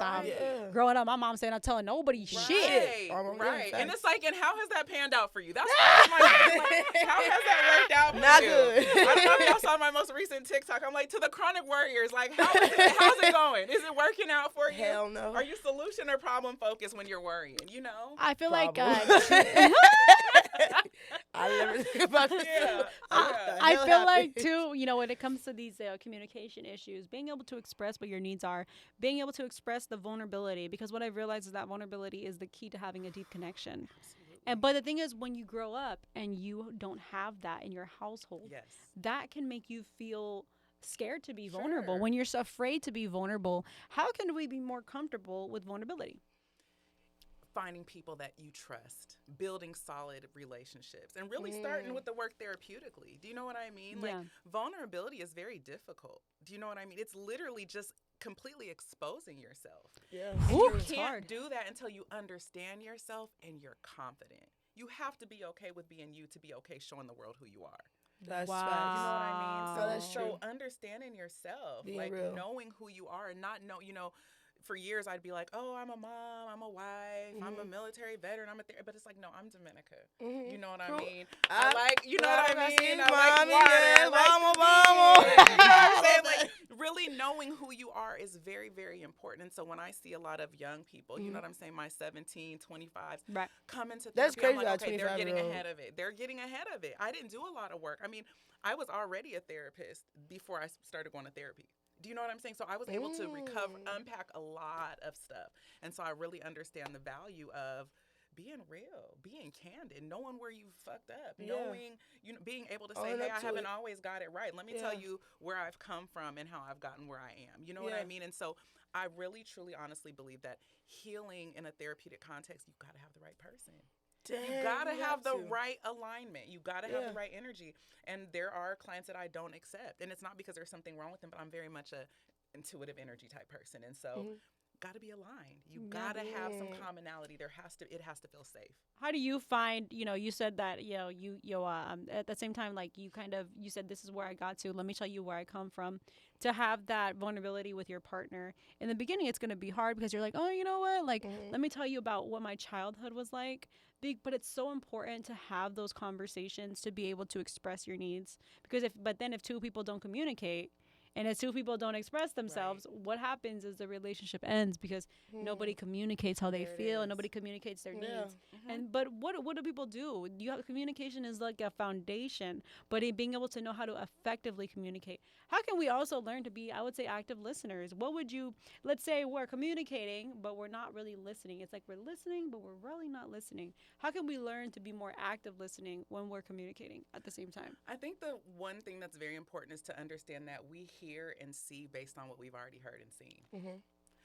Growing up, my mom saying I'm telling nobody shit. Right. And it's like, and how has that panned out for you? That's my like, how has that worked out for Not you? good. I don't know if y'all saw my most recent TikTok. I'm like, to the chronic warriors, like, how's it going? Is it working out for you? Hell no. Are you solution or problem focused when you're worrying? I feel like I never think about this. I feel like too, when it comes to these communication issues, being able to express what your needs are, being able to express the vulnerability, because what I've realized is that vulnerability is the key to having a deep connection. But the thing is, when you grow up and you don't have that in your household, that can make you feel scared to be vulnerable. When you're so afraid to be vulnerable, how can we be more comfortable with vulnerability? Finding people that you trust, building solid relationships, and really starting with the work therapeutically. Do you know what I mean? Like, vulnerability is very difficult. Do you know what I mean? It's literally just completely exposing yourself. You can't do that until you understand yourself and you're confident. You have to be okay with being you to be okay showing the world who you are. That's wow. facts. You know what I mean? So, that's true. Understanding yourself, Being like real. knowing who you are and not know, for years I'd be like, oh, I'm a mom, I'm a wife, I'm a military veteran, I'm a but it's like, no, I'm Domincea. You know what I mean? I like, you know what I mean? I like water. You know what I'm saying? Like, really knowing who you are is very, very important. And so when I see a lot of young people, you know what I'm saying, my 17, 25s, come into therapy, That's crazy. I'm like, okay, they're 25-year-old. getting ahead of it. They're getting ahead of it. I didn't do a lot of work. I mean, I was already a therapist before I started going to therapy. Do you know what I'm saying? So I was able to unpack a lot of stuff. And so I really understand the value of being real, being candid, knowing where you fucked up, knowing, being able to say, hey, I haven't always got it right. Let me tell you where I've come from and how I've gotten where I am. You know what I mean? And so I really, truly, honestly believe that healing in a therapeutic context, you've got to have the right person. You gotta have the right alignment. You gotta have the right energy. And there are clients that I don't accept. And it's not because there's something wrong with them, but I'm very much a intuitive energy type person. And so got to be aligned. You got to have some commonality. It has to feel safe. How do you find, you said that, at the same time, like you said, this is where I got to, let me tell you where I come from, to have that vulnerability with your partner. In the beginning, it's going to be hard because you're like, oh, you know what? Like, let me tell you about what my childhood was like. But it's so important to have those conversations to be able to express your needs. Because but then if two people don't communicate, and as two people don't express themselves, what happens is the relationship ends because nobody communicates how they feel and nobody communicates their needs. But what do people do? Communication is like a foundation, but being able to know how to effectively communicate. How can we also learn to be, I would say, active listeners? Let's say we're communicating, but we're not really listening. It's like we're listening, but we're really not listening. How can we learn to be more active listening when we're communicating at the same time? I think the one thing that's very important is to understand that we hear and see based on what we've already heard and seen.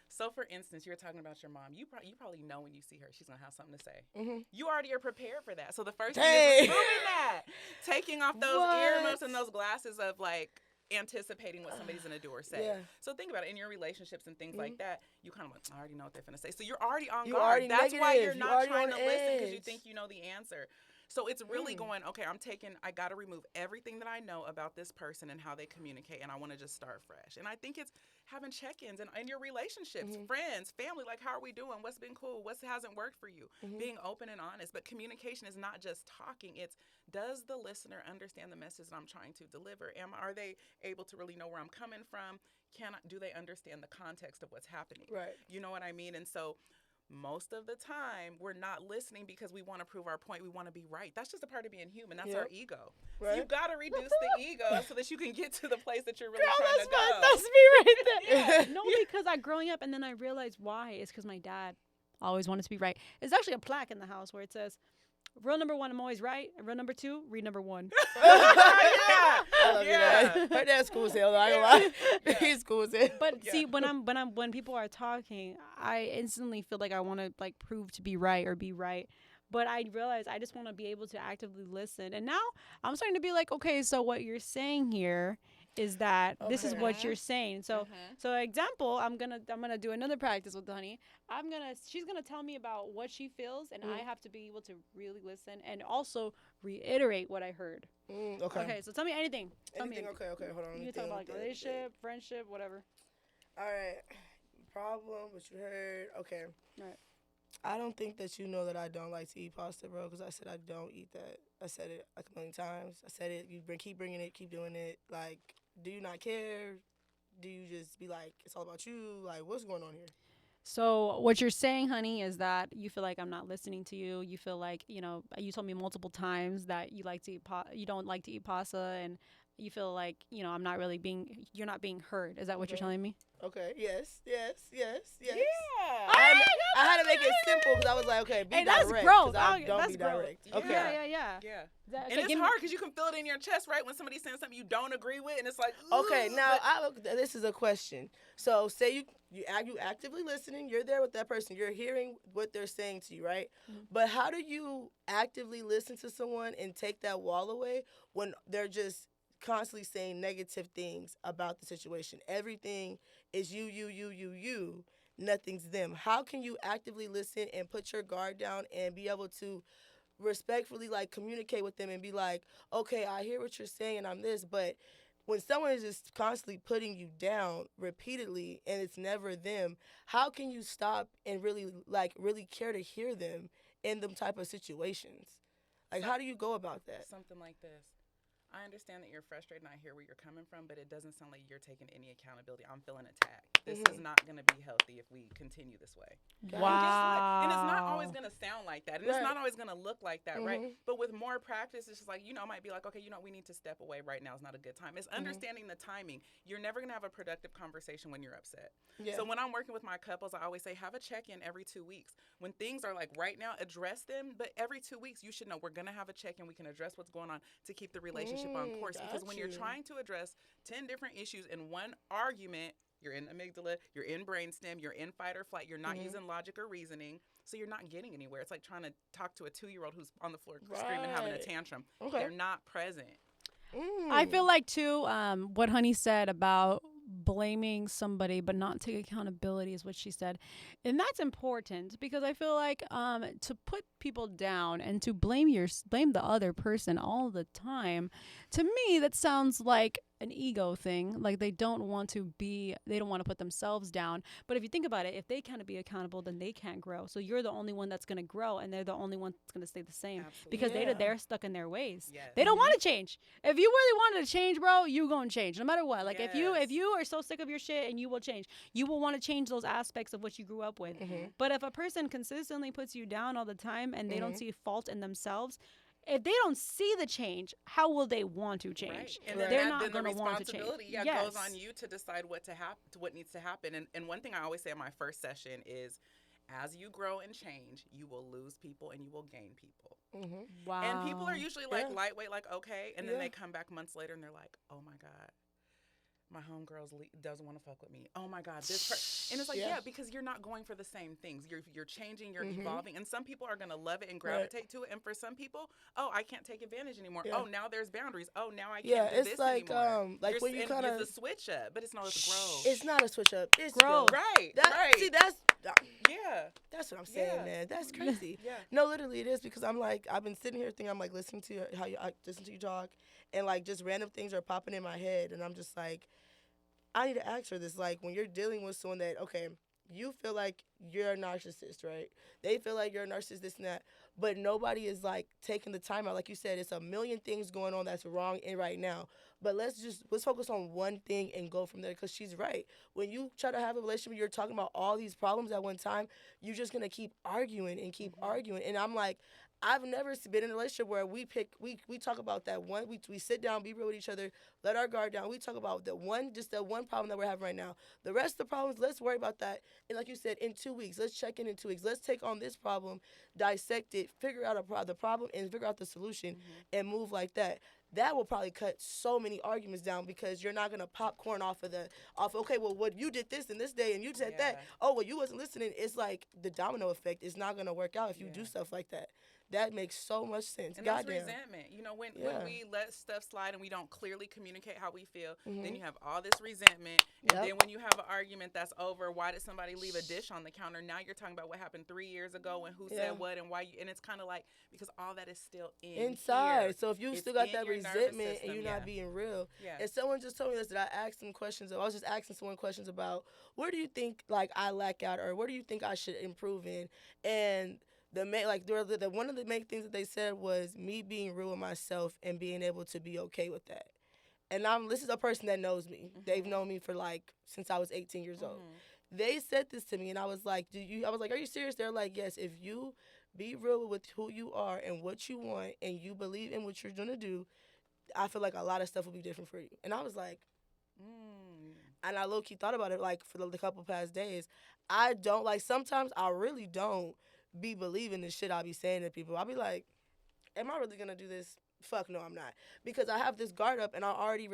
So, for instance, you're talking about your mom. You probably know when you see her, she's going to have something to say. You already are prepared for that. So, the first thing is removing that. Taking off those earmuffs and those glasses of, like, anticipating what somebody's going to do or say. So, think about it. In your relationships and things like that, you kind of like, I already know what they're going to say. So, you're already on guard. That's why you're not trying to listen because you think you know the answer. So it's really going, okay, I got to remove everything that I know about this person and how they communicate, and I want to just start fresh. And I think it's having check-ins in your relationships, friends, family, like, how are we doing? What's been cool? What hasn't worked for you? Being open and honest. But communication is not just talking. It's, does the listener understand the message that I'm trying to deliver? Are they able to really know where I'm coming from? Do they understand the context of what's happening? Right. You know what I mean? And so most of the time, we're not listening because we want to prove our point. We want to be right. That's just a part of being human. That's our ego. Right. So you got to reduce the ego so that you can get to the place that you're really trying to go. That's me right there. No, because growing up, and then I realized why. It's because my dad always wanted to be right. There's actually a plaque in the house where it says, rule number 1, I'm always right. And rule number 2, read number 1. I love that. Her dad's cool as hell, though. I ain't gonna lie. He's cool as hell. But see, when people are talking, I instantly feel like I want to like prove to be right or be right. But I realize I just want to be able to actively listen. And now I'm starting to be like, okay, so what you're saying here is that this is what you're saying. So example, I'm gonna do another practice with Honey. She's gonna tell me about what she feels, and I have to be able to really listen and also reiterate what I heard. Okay, so tell me anything. Okay, hold on. You can talk about like relationship, friendship, whatever. All right. Problem, what you heard. Okay. All right. I don't think that you know that I don't like to eat pasta, bro, because I said I don't eat that. I said it like a million times. I said it. You keep bringing it, keep doing it. Like, do you not care? Do you just be like, it's all about you? Like, what's going on here? So what you're saying, Honey, is that you feel like I'm not listening to you. You feel like, you told me multiple times that you like to eat you don't like to eat pasta, and you feel like, I'm not really you're not being heard. Is that what you're telling me? Okay. Yes. Yeah. I had to make it simple because I was like, okay, be direct. That's growth. Don't be direct. Okay. Yeah. And it's hard because you can feel it in your chest, right? When somebody's saying something you don't agree with, and it's like, okay, now this is a question. So say you actively listening, you're there with that person, you're hearing what they're saying to you, right? But how do you actively listen to someone and take that wall away when they're just constantly saying negative things about the situation? Everything is you, nothing's them. How can you actively listen and put your guard down and be able to respectfully like communicate with them and be like, okay, I hear what you're saying and I'm this, but when someone is just constantly putting you down repeatedly and it's never them, how can you stop and really care to hear them in them type of situations? Like, how do you go about that? Something like this. I understand that you're frustrated and I hear where you're coming from, but it doesn't sound like you're taking any accountability. I'm feeling attacked. This is not going to be healthy if we continue this way. Wow. And it's not always going to sound like that. And it's not always going to look like that, right? But with more practice, it's just like, might be like, okay, we need to step away right now. It's not a good time. It's understanding the timing. You're never going to have a productive conversation when you're upset. Yeah. So when I'm working with my couples, I always say, have a check-in every 2 weeks. When things are like right now, address them. But every 2 weeks, you should know we're going to have a check-in. We can address what's going on to keep the relationship on course. Because when you're trying to address 10 different issues in one argument, you're in amygdala, you're in brainstem, you're in fight or flight, you're not using logic or reasoning, so you're not getting anywhere. It's like trying to talk to a 2-year-old who's on the floor screaming, having a tantrum. Okay. They're not present. I feel like, too, what Honey said about blaming somebody but not take accountability is what she said. And that's important because I feel like to put people down and to blame the other person all the time, to me that sounds like an ego thing. Like they don't want to put themselves down. But if you think about it, if they can't be accountable, then they can't grow. So you're the only one that's going to grow, and they're the only one that's going to stay the same. Absolutely. Because they're stuck in their ways. Yes. They don't want to change. If you really wanted to change, bro, you going to change no matter what. Like Yes. if you are so sick of your shit, and you will change, you will want to change those aspects of what you grew up with. But if a person consistently puts you down all the time and they don't see fault in themselves, if they don't see the change, how will they want to change? Right. And They're not going to the want to change. responsibility goes on you to decide what to happen, what needs to happen. And one thing I always say in my first session is, as you grow and change, you will lose people and you will gain people. Wow. And people are usually like lightweight, like okay, and then they come back months later and they're like, oh my God, my homegirl doesn't want to fuck with me. Oh my God, and it's like, because you're not going for the same things. You're changing, you're evolving, and some people are gonna love it and gravitate to it, and for some people, oh, I can't take advantage anymore. Yeah. Oh, now there's boundaries. Oh, now I can't do this anymore. Like when you kind of the switch up, but it's not a growth. It's not a switch up. It's growth. Right. See, that's that's what I'm saying, man. That's crazy. No, literally it is, because I'm like, I've been sitting here thinking, I'm like listening to I listen to you talk, and like just random things are popping in my head, and I'm just like, I need to ask her this. Like, when you're dealing with someone that, okay, you feel like you're a narcissist, right? They feel like you're a narcissist, this and that, but nobody is like taking the time out. Like you said, it's a million things going on that's wrong in right now. But let's focus on one thing and go from there, because she's right. When you try to have a relationship, you're talking about all these problems at one time, you're just going to keep arguing and keep arguing. And I'm like, I've never been in a relationship where we talk about that one, we sit down, be real with each other, let our guard down. We talk about the one problem that we're having right now. The rest of the problems, let's worry about that. And like you said, in 2 weeks, let's check in 2 weeks. Let's take on this problem, dissect it, figure out the problem, and figure out the solution, and move like that. That will probably cut so many arguments down, because you're not gonna popcorn off okay, well, what you did this and this day and you said that. Oh, well, you wasn't listening. It's like the domino effect is not gonna work out if you do stuff like that. That makes so much sense. And that's resentment. You know, when we let stuff slide and we don't clearly communicate how we feel, then you have all this resentment. And then when you have an argument that's over, why did somebody leave a dish on the counter? Now you're talking about what happened 3 years ago and who said what and why. And it's kind of like, because all that is still inside. Here. So if you still got that resentment and you're not being real. And someone just told me this, that I asked them questions. I was just asking someone questions about, where do you think like I lack out, or where do you think I should improve in? And one of the main things that they said was me being real with myself and being able to be okay with that. And this is a person that knows me. They've known me for since I was 18 years old. They said this to me, and I was like, are you serious? They're like, yes, if you be real with who you are and what you want, and you believe in what you're gonna do, I feel like a lot of stuff will be different for you. And I was like, and I low-key thought about it for the couple past days. I don't, sometimes I really don't be believing the shit I be saying to people. I'll be like, am I really gonna do this? Fuck no, I'm not. Because I have this guard up, and I already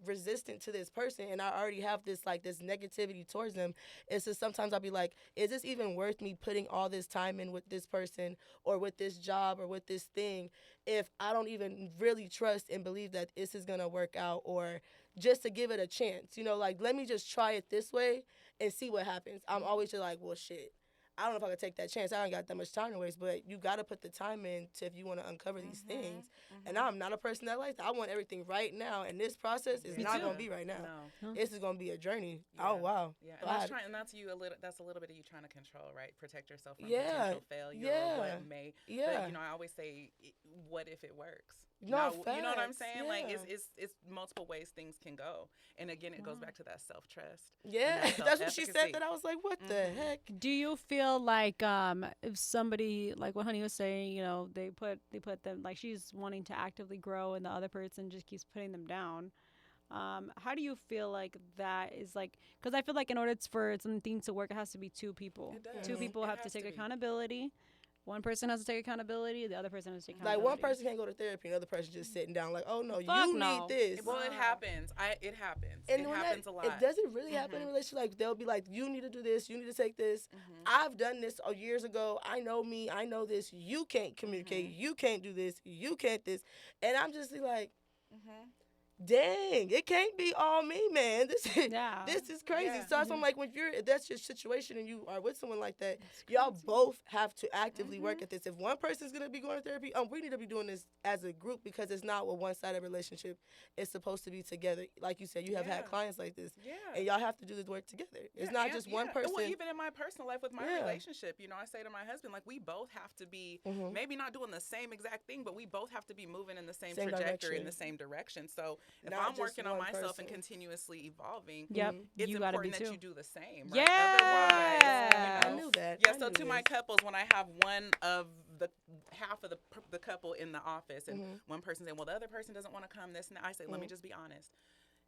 resistant to this person, and I already have this this negativity towards them. It's just sometimes I'll be like, is this even worth me putting all this time in with this person, or with this job, or with this thing, if I don't even really trust and believe that this is gonna work out, or just to give it a chance. Let me just try it this way and see what happens. I'm always just like, well, shit, I don't know if I could take that chance. I don't got that much time to waste, but you got to put the time in if you want to uncover these things. And I'm not a person that likes that. I want everything right now, and this process is not going to be right now. No. This is going to be a journey. Yeah. Oh, wow. Yeah, and that's a little bit of you trying to control, right? Protect yourself from potential failure or what may. Yeah. But, I always say, what if it works? No, you know what I'm saying? Yeah. It's multiple ways things can go. And again, it goes back to that self-trust. Yeah, that's what she said. That I was like, what the heck? Do you feel like if somebody, like what Honey was saying, they put them, she's wanting to actively grow and the other person just keeps putting them down? How do you feel like that is because I feel like in order for something to work, it has to be two people. Two people have to take accountability. One person has to take accountability. The other person has to take accountability. One person can't go to therapy. Another person just sitting down oh, no, you need this. Well, it happens. It happens. And it happens a lot. It doesn't really happen in relationships. They'll be like, you need to do this. You need to take this. I've done this years ago. I know me. I know this. You can't communicate. You can't do this. You can't this. And I'm just like, dang, it can't be all me, man. Yeah. This is crazy. Yeah. So I'm like, if that's your situation and you are with someone like that, y'all both have to actively work at this. If one person's gonna be going to therapy, we need to be doing this as a group because it's not a one-sided relationship. It's supposed to be together. Like you said, you have had Yeah. clients like this, Yeah. and y'all have to do this work together. It's not just one person. Well, even in my personal life with my Yeah. relationship, I say to my husband, like, we both have to be maybe not doing the same exact thing, but we both have to be moving in the same trajectory, in the same direction. So if Not I'm just working on one myself and person. continuously evolving, Yep. it's You gotta be important that too. you do the same. Yeah. Right? I Otherwise, knew that. Yeah, I so knew to my this. couples, when I have one of the half of the couple in the office and one person saying, well, the other person doesn't want to come, this and that, I say, let me just be honest.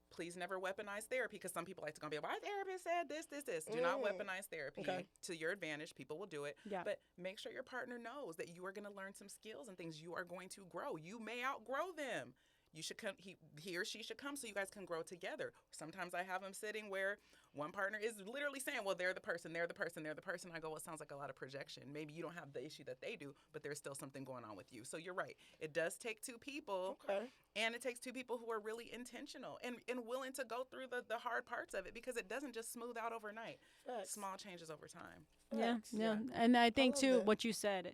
Please never weaponize therapy because some people like to go and be, my therapist said this. Do not weaponize therapy to your advantage. People will do it. Yeah. But make sure your partner knows that you are going to learn some skills and things you are going to grow. You may outgrow them. You should come, he or she should come so you guys can grow together. Sometimes I have them sitting where one partner is literally saying, well, they're the person. I go, well, it sounds like a lot of projection. Maybe you don't have the issue that they do, but there's still something going on with you. So you're right. It does take two people. Okay. And it takes two people who are really intentional and willing to go through the hard parts of it because it doesn't just smooth out overnight. Facts. Small changes over time. Yeah. Facts. Yeah. And I think love too, that. what you said,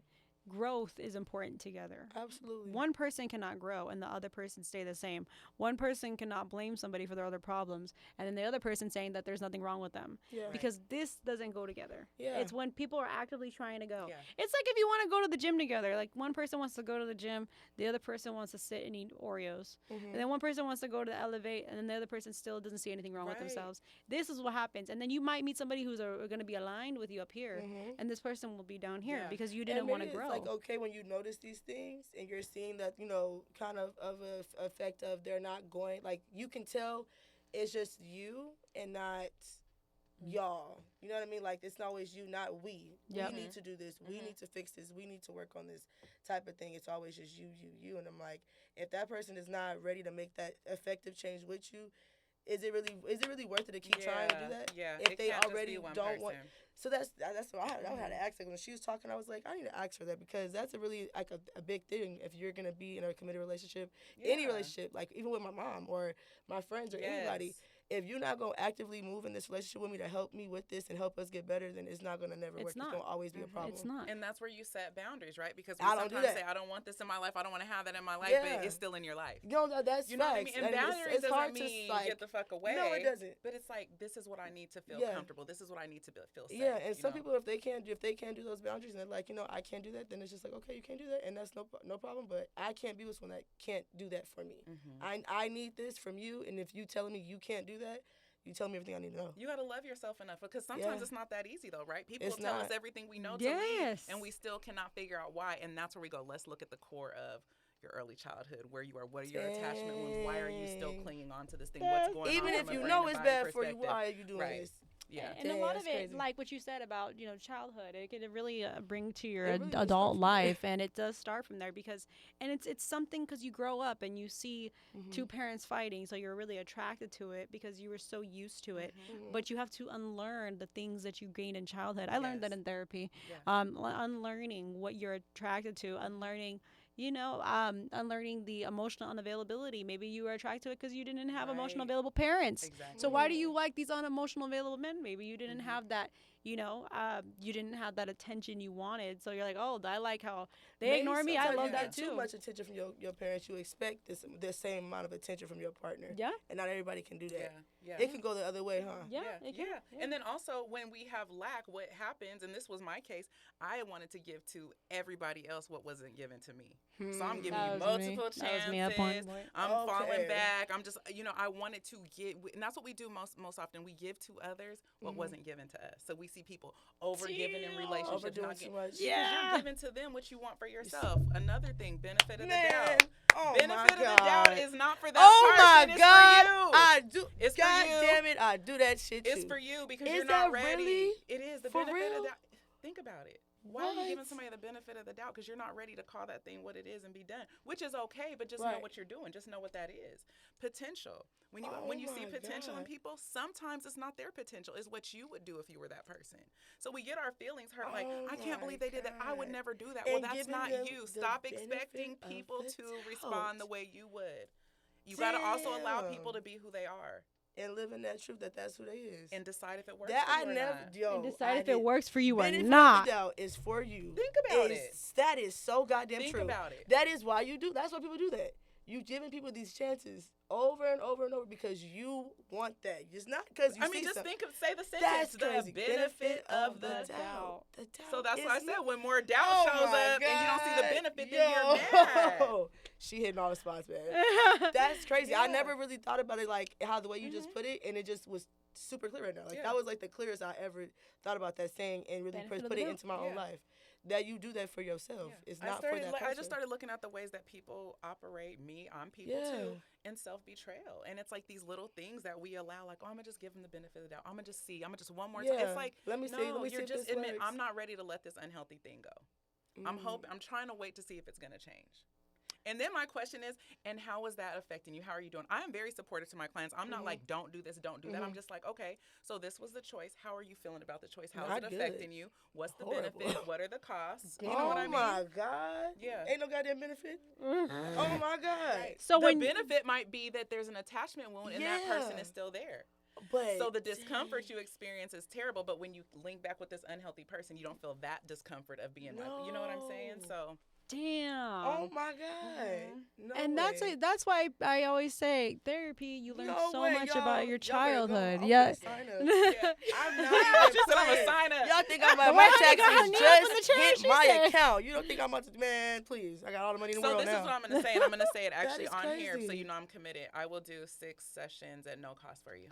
growth is important together. Absolutely. One person cannot grow and the other person stay the same. One person cannot blame somebody for their other problems and then the other person saying that there's nothing wrong with them. Yeah. Because this doesn't go together. Yeah. It's when people are actively trying to go. Yeah. It's like if you want to go to the gym together. Like one person wants to go to the gym, the other person wants to sit and eat Oreos. And then one person wants to go to the elevate and then the other person still doesn't see anything wrong with Right. themselves. This is what happens. And then you might meet somebody who's going to be aligned with you up here and this person will be down here Yeah. because you And didn't want to maybe grow. It's like, okay, when you notice these things and you're seeing that, kind of a effect of they're not going, like you can tell it's just you and not y'all. You know what I mean? Like it's not always you, not we. Yep. We need to do this. We need to fix this. We need to work on this type of thing. It's always just you. And I'm like, if that person is not ready to make that effective change with you, is it really worth it to keep trying to do that? Yeah. If It they can't just already be one don't want. person. So that's what I had to ask her when she was talking. I was like, I need to ask her that because that's a really like a big thing if you're gonna be in a committed relationship, any Yeah. relationship, like even with my mom or my friends or anybody. If you're not gonna actively move in this relationship with me to help me with this and help us get better, then it's not gonna never work. It's not. It's gonna always be a problem. It's not. And that's where you set boundaries, right? Because we I don't do sometimes that. say, I don't want this in my life. I don't want to have that in my life, Yeah. but it's still in your life. That's You know what I facts. mean? And boundaries it's hard doesn't mean to like, get the fuck away. No, it doesn't. But it's like, this is what I need to feel Yeah. comfortable. This is what I need to feel safe. Yeah, and you some know? people if they can't do those boundaries and they're like, I can't do that, then it's just like, okay, you can't do that, and that's no problem. But I can't be with someone that can't do that for me. I need this from you, and if you telling me you can't do that, you tell me everything I need to know. You got to love yourself enough because sometimes Yeah. it's not that easy though, right? People It's will tell not. us everything we know to Yes. leave, and we still cannot figure out why. And that's where we go. Let's look at the core of your early childhood, where you are, what are your attachment wounds, why are you still Dang. clinging on to this thing, what's going Even on if from a you brain know and it's body bad for you, perspective. why are you doing Right. this? Yeah. And a Dang, lot of that's it, crazy. like what you said about, childhood, it could really bring to your It really does start adult from life. And it does start from there because, and it's something because you grow up and you see two parents fighting. So you're really attracted to it because you were so used to it. But you have to unlearn the things that you gained in childhood. I learned that Yes. in therapy. Yeah. Unlearning what you're attracted to, unlearning unlearning the emotional unavailability. Maybe you were attracted to it because you didn't have emotional Right. available parents. Exactly. So why do you like these unemotional available men? Maybe you didn't have that, you didn't have that attention you wanted. So you're like, oh, I like how they Maybe ignore me. I sometimes love you that get too. Too much attention from your parents. You expect the same amount of attention from your partner. Yeah. And not everybody can do that. Yeah. It can go the other way, huh? Yeah. Yeah, it can. And then also when we have lack, what happens, and this was my case, I wanted to give to everybody else what wasn't given to me. So I'm giving That you was me. multiple That was me at one chances. point. I'm Okay. falling back. I'm just, I wanted to give, and that's what we do most often. We give to others what wasn't given to us. So we see people over giving in relationships, Overdoing not too giving. much. Because you're giving to them what you want for yourself. Another thing, benefit of the Man, doubt. oh Benefit my of the doubt God. is not for that Oh my person. It's God, for you. I do. It's for God you. damn it, I do that shit too. It's for you because Is you're not that ready. really? It is the For benefit real? of doubt. Think about it. Why are you giving What? somebody the benefit of the doubt? Because you're not ready to call that thing what it is and be done, which is okay. But just know Right. what you're doing. Just know what that is. Potential. When you see my potential in God. people, sometimes it's not their potential. It's what you would do if you were that person. So we get our feelings hurt. Like, Oh I can't my believe they did that. I would God. never do that. And well, that's giving not them you. the Stop benefit expecting of people the to respond the doubt. way you would. You got to also allow Damn. people to be who they are And live in that truth that's who they is. and decide if it works That for I you or never, not. yo, And decide I if it did- works for you or benefit of the not. doubt is for you. Think about Is- it. That is so goddamn Think true. about it. That is why you do. That's why people do that. You giving people these chances over and over and over because you want that. It's not because you I mean, see just something. say the That's sentence. crazy. The benefit of the doubt. doubt. The doubt. So that's is why I said not- when more doubt Oh shows my up and you don't see the God. benefit, then you're mad. Yo. She hitting all the spots, man. That's crazy. I Yeah. never really thought about it like how the way you just Mhm. put it, and it just was super clear right now. Like Yeah. that was like the clearest I ever thought about that saying and really Benefit of put the it doubt. into my own Yeah. life. That you do that for yourself. Yeah. It's not for that person. I just started looking at the ways that people operate, me on people too, in self-betrayal. And it's like these little things that we allow, like, oh, I'm going to just give them the benefit of the doubt. I'm going to just see. I'm going to just one more time. Yeah. It's like, Let me no, see. Let me see you're if just this admit, works. I'm not ready to let this unhealthy thing go. I'm trying to wait to see if it's going to change. And then my question is, and how is that affecting you? How are you doing? I am very supportive to my clients. I'm not like, don't do this, don't do that. I'm just like, okay, so this was the choice. How are you feeling about the choice? How is Not it good. affecting you? What's the Horrible. benefit? What are the costs? You Oh know what I mean? my God. Yeah. Ain't no goddamn benefit. Oh my God. Right. So the when benefit might be that there's an attachment wound and that person Yeah. is still there. But So the discomfort you experience is terrible, but when you link back with this unhealthy person, you don't feel that discomfort of being like, you know what I'm saying? No. So damn. Oh my God. No And way. that's why I always say therapy. You learn No so way, much y'all. about your Y'all better go. childhood. I'm Yeah. gonna sign up. yeah. I'm She not said I'm playing. gonna sign up. Y'all think I'm The at way my Honey got her taxes knee up in the just chair, hit she my said. account. You don't think I'm about to, man, please. I got all the money in the So world this now. is what I'm gonna say, and I'm gonna say it actually is on here, so crazy. you know I'm committed. I will do 6 sessions at no cost for you.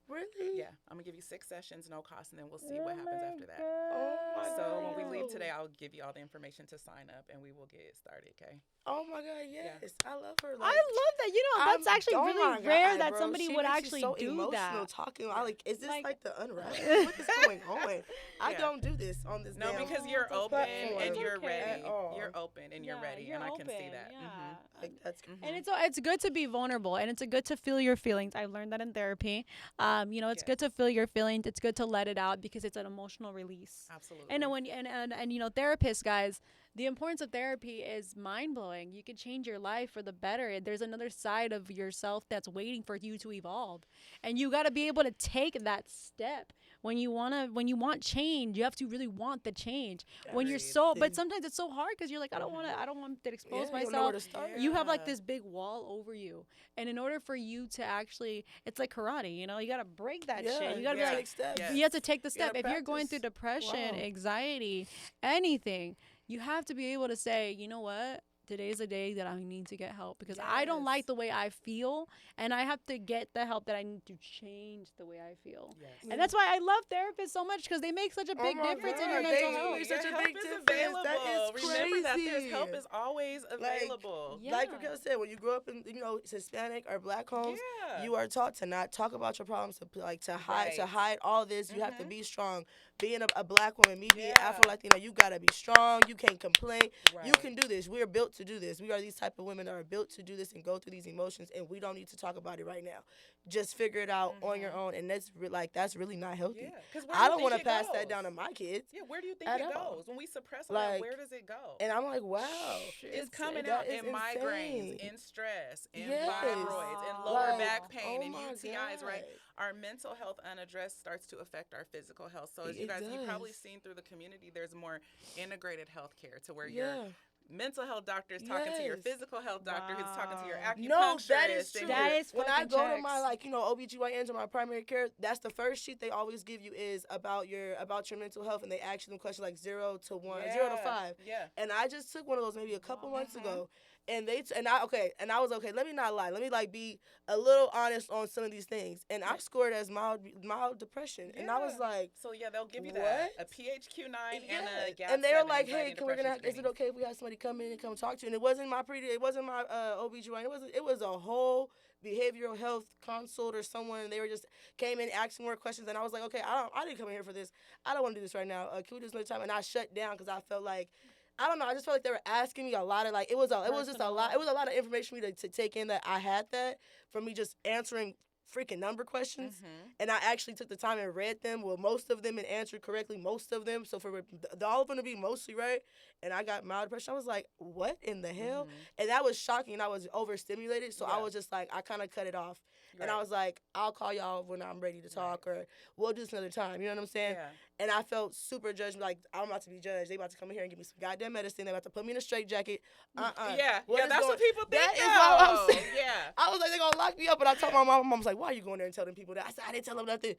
Really? Yeah, I'm gonna give you 6 sessions, no cost, and then we'll see what happens after that. Oh my So God. when we leave today, I'll give you all the information to sign up, and we will get it started. Okay? Oh my God, yes. I love her. I Like, love that. You know, that's I'm- actually oh really my rare God, that bro. somebody She would makes you actually so do emotional that. talking. I like, is this Like- like the unravel? What is going on? I Yeah. don't do this on this No, damn because you're open platform. and you're okay. ready. At all. You're open and you're Yeah, ready, you're and I can see open, that. Yeah. Mhm. Like, that's And it's good to be vulnerable, and it's good to feel your feelings. I've learned that in therapy. You know, it's good to feel your feelings. It's good to let it out because it's an emotional release. Absolutely. And when and you know, therapists, guys, the importance of therapy is mind blowing. You can change your life for the better. There's another side of yourself that's waiting for you to evolve, and you got to be able to take that step. When you want change, you have to really want the change. When you're Agreed. but sometimes it's so hard because you're like, I don't want to expose you don't know where myself. to start. You have like Yeah. this big wall over you, and in order for you to actually, it's like karate, you know, you got to break that shit. You got to yeah. be like, take steps. Yeah. you have to take the You gotta step. If you're going through practice. depression, Wow. anxiety, anything, you have to be able to say, you know what? Today's a day that I need to get help because I don't like Yes. the way I feel, and I have to get the help that I need to change the way I feel. Yes. And that's why I love therapists so much because they make such a Oh big my difference in your God, mental they health. make such a help big is difference. available. That is Remember that there's crazy. help is always available. Yeah. Like Raquel said, when you grow up in Hispanic or Black homes, Yeah. you are taught to not talk about your problems, to hide Right. all this. You have to Mhm. be strong. Being a Black woman, me being Yeah. Afro Latina, you gotta be strong. You can't complain. You Right. can do this. We are built to do this. We are these type of women that are built to do this and go through these emotions, and we don't need to talk about it right now. Just figure it out on your own, and that's that's really not healthy. Yeah. 'Cause I don't want to pass that down to my kids. Yeah, where do you think at it all. goes? When we suppress all that, Like, where does it go? And I'm like, wow, It's coming that out is in migraines, insane. in stress, in Yes. fibroids, in lower Like, back pain, oh and my UTIs, right? God. Our mental health unaddressed starts to affect our physical health. So as you It guys, you've probably does. seen through the community, there's more integrated health care to where Yeah. your mental health doctor is talking to your Yes. physical health doctor who's talking to your Wow. acupuncturist. No, that is and true. That your- is when I fucking go to my checks. OBGYNs or my primary care, that's the first sheet they always give you is about your mental health, and they ask you them questions like 0 to 1, 0 to 5. Yeah. And I just took one of those maybe a couple months ago, and I was okay. Let me not lie. Let me be a little honest on some of these things, and I scored as mild depression, and I was Yeah. like. So yeah, they'll give you that What? a PHQ-9 and Yeah. a GAP. And they were like, "Hey, we're gonna. Is it okay if we have somebody come in and come talk to you?" And it wasn't my OBGYN. It was a whole behavioral health consult or someone. And they were just came in asking more questions, and I was like, "Okay, I didn't come in here for this. I don't want to do this right now. Can we do this another time?" And I shut down because I felt like. I don't know. I just felt like they were asking me a lot of it was just a lot. It was a lot of information for me to take in that I had that from me just answering freaking number questions, and I actually took the time and read them, well, most of them, and answered correctly most of them. So for all of them to be mostly right, and I got mild depression, I was like, what in the hell? And that was shocking, and I was overstimulated, so I was just like, I kind of cut it off. And I was like, I'll call y'all when I'm ready to talk, or we'll do this another time. You know what I'm saying? Yeah. And I felt super judged, like, I'm about to be judged. They about to come in here and give me some goddamn medicine. They about to put me in a straitjacket. Yeah, that's what people think. That is what I'm saying. Yeah. I was like, they're going to lock me up. But I told my mom was like, why are you going there and telling people that? I said, I didn't tell them nothing.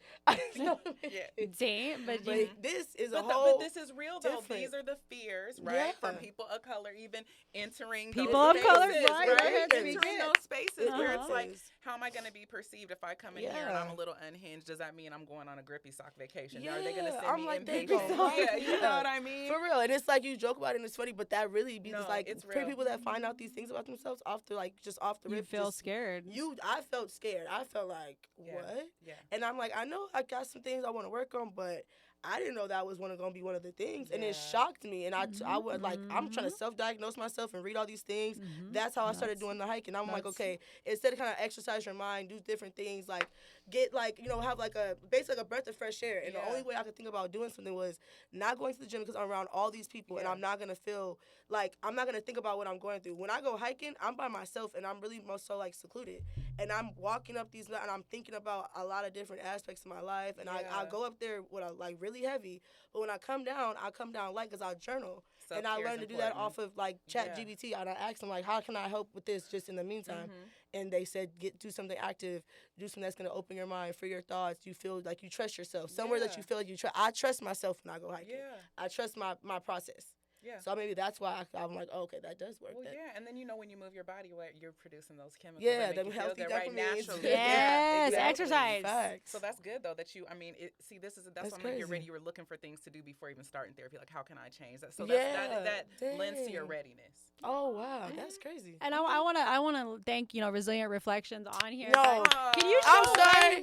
Damn, but this is but this is real, though. different. These are the fears, right? From people of color, even entering People those of color, spaces, right? Entering those spaces where it's like, Yes. how am I going to be perceived if I come in here and I'm a little unhinged? Does that mean I'm going on a grippy sock vacation? Are they going to send I'm me like, impatient? Yeah, you know what I mean? For real. And it's like, you joke about it and it's funny, but that really be just like, it's for real. people that find out these things about themselves off the, like, just off the you rip. feel just, scared. I felt scared. I felt like, what? Yeah. And I'm like, I know I got some things I want to work on, but I didn't know that was going to be one of the things. And it shocked me. And I would, like, I'm trying to self-diagnose myself and read all these things. That's how I started doing the hiking. I'm like, okay, instead of kind of exercise your mind, do different things, like, get, like, you know, have, like, basically a breath of fresh air. And the only way I could think about doing something was not going to the gym because I'm around all these people and I'm not going to feel, like, I'm not going to think about what I'm going through. When I go hiking, I'm by myself and I'm really most so, like, secluded. And I'm walking up these, and I'm thinking about a lot of different aspects of my life. And I go up there with like really heavy, but when I come down light because I journal. And I learned to do that off of like ChatGPT. And I asked them, like, how can I help with this just in the meantime? And they said, do something active, do something that's going to open your mind, free your thoughts. You feel like you trust yourself. Somewhere that you feel like you trust. I trust myself when I go hiking. I trust my process. Yeah. So maybe that's why I'm like, oh, okay, that does work. Well, and then when you move your body, you're producing those chemicals. Yeah, that make them you feel healthy good, right, dopamines. naturally. Yes, exactly. exercise. Facts. So that's good though that you. I mean, that's why when you're ready, you were looking for things to do before even starting therapy. Like, how can I change that? So that lends to your readiness. Oh wow, that's crazy. And I wanna thank Resilient Reflections on here. No, can you? I'm sorry.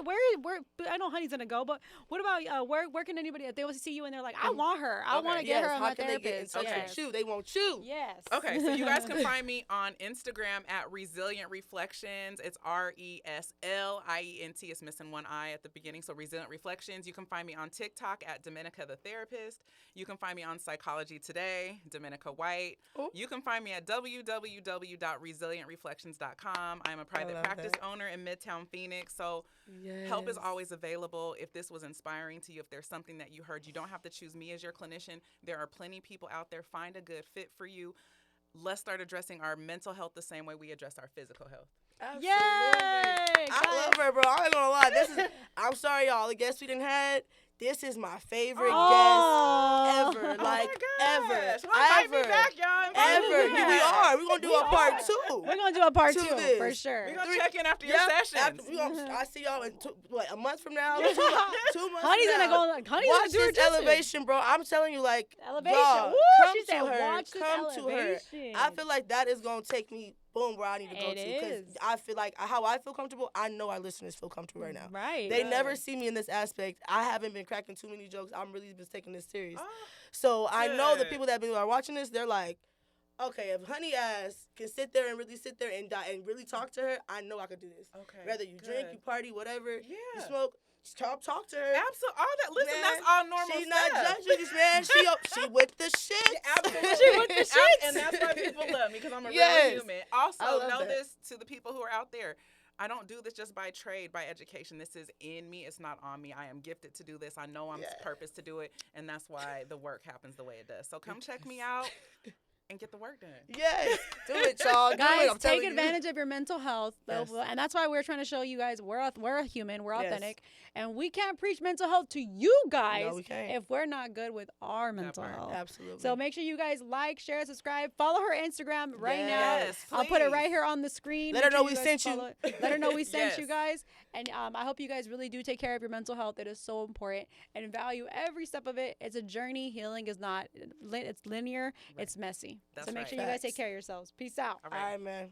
Where I know Honey's gonna go, but what about where can anybody if they want to see you and they're like, I want her, I want to get her on my therapist. They want you. Yes. Okay, so you guys can find me on Instagram at Resilient Reflections. It's RESLIENT. It's missing one I at the beginning, so Resilient Reflections. You can find me on TikTok at Domincea the Therapist. You can find me on Psychology Today, Domincea White. Ooh. You can find me at www.resilientreflections.com. I am a private practice owner in Midtown Phoenix, so help is always available. If this was inspiring to you, if there's something that you heard, you don't have to choose me as your clinician. There are plenty of people out there. Find a good fit for you. Let's start addressing our mental health the same way we address our physical health. Absolutely. I love her, bro. I ain't gonna lie. I'm sorry, y'all. The guests we done had. This is my favorite guest ever. Like, ever. Invite me back, y'all. Ever. We are. We're going to do a part 2. We're going to do a part 2 for sure. We're going to check in after your sessions. I see y'all in a month from now? 2 months Honey's from now. Watch this elevation, bro. I'm telling you, like, elevation. Y'all, Woo, come she said, to her. watch this Come to her. elevation. I feel like that is going to take me boom where I need to go to, because I feel like how I feel comfortable, I know our listeners feel comfortable right now. Right. They never see me in this aspect. I haven't been cracking too many jokes. I'm really been taking this serious. So I know the people that are watching this, they're like, okay, if Honey Ass can sit there and really really talk to her, I know I could do this. Okay. Whether you drink, you party, whatever, you smoke. Talk to her. Absolutely. All that. Listen, that's all normal She's stuff. not judging this, man. She with the shit. Absolutely. She with the shit. And that's why people love me, because I'm a real human. Also, know this to the people who are out there. I don't do this just by trade, by education. This is in me. It's not on me. I am gifted to do this. I know I'm purposed to do it, and that's why the work happens the way it does. So come check me out and get the work done. Yes, do it, y'all. Guys, take advantage of your mental health. And that's why we're trying to show you guys we're a human, we're authentic, and we can't preach mental health to you guys if we're not good with our mental health. Absolutely. So make sure you guys like, share, subscribe, follow her Instagram right now. Yes, I'll put it right here on the screen. Let her know we sent you. Let her know we sent you guys. And I hope you guys really do take care of your mental health. It is so important, and value every step of it. It's a journey. Healing is not. It's linear. It's messy. That's so make sure you guys take care of yourselves. Peace out. All right, man.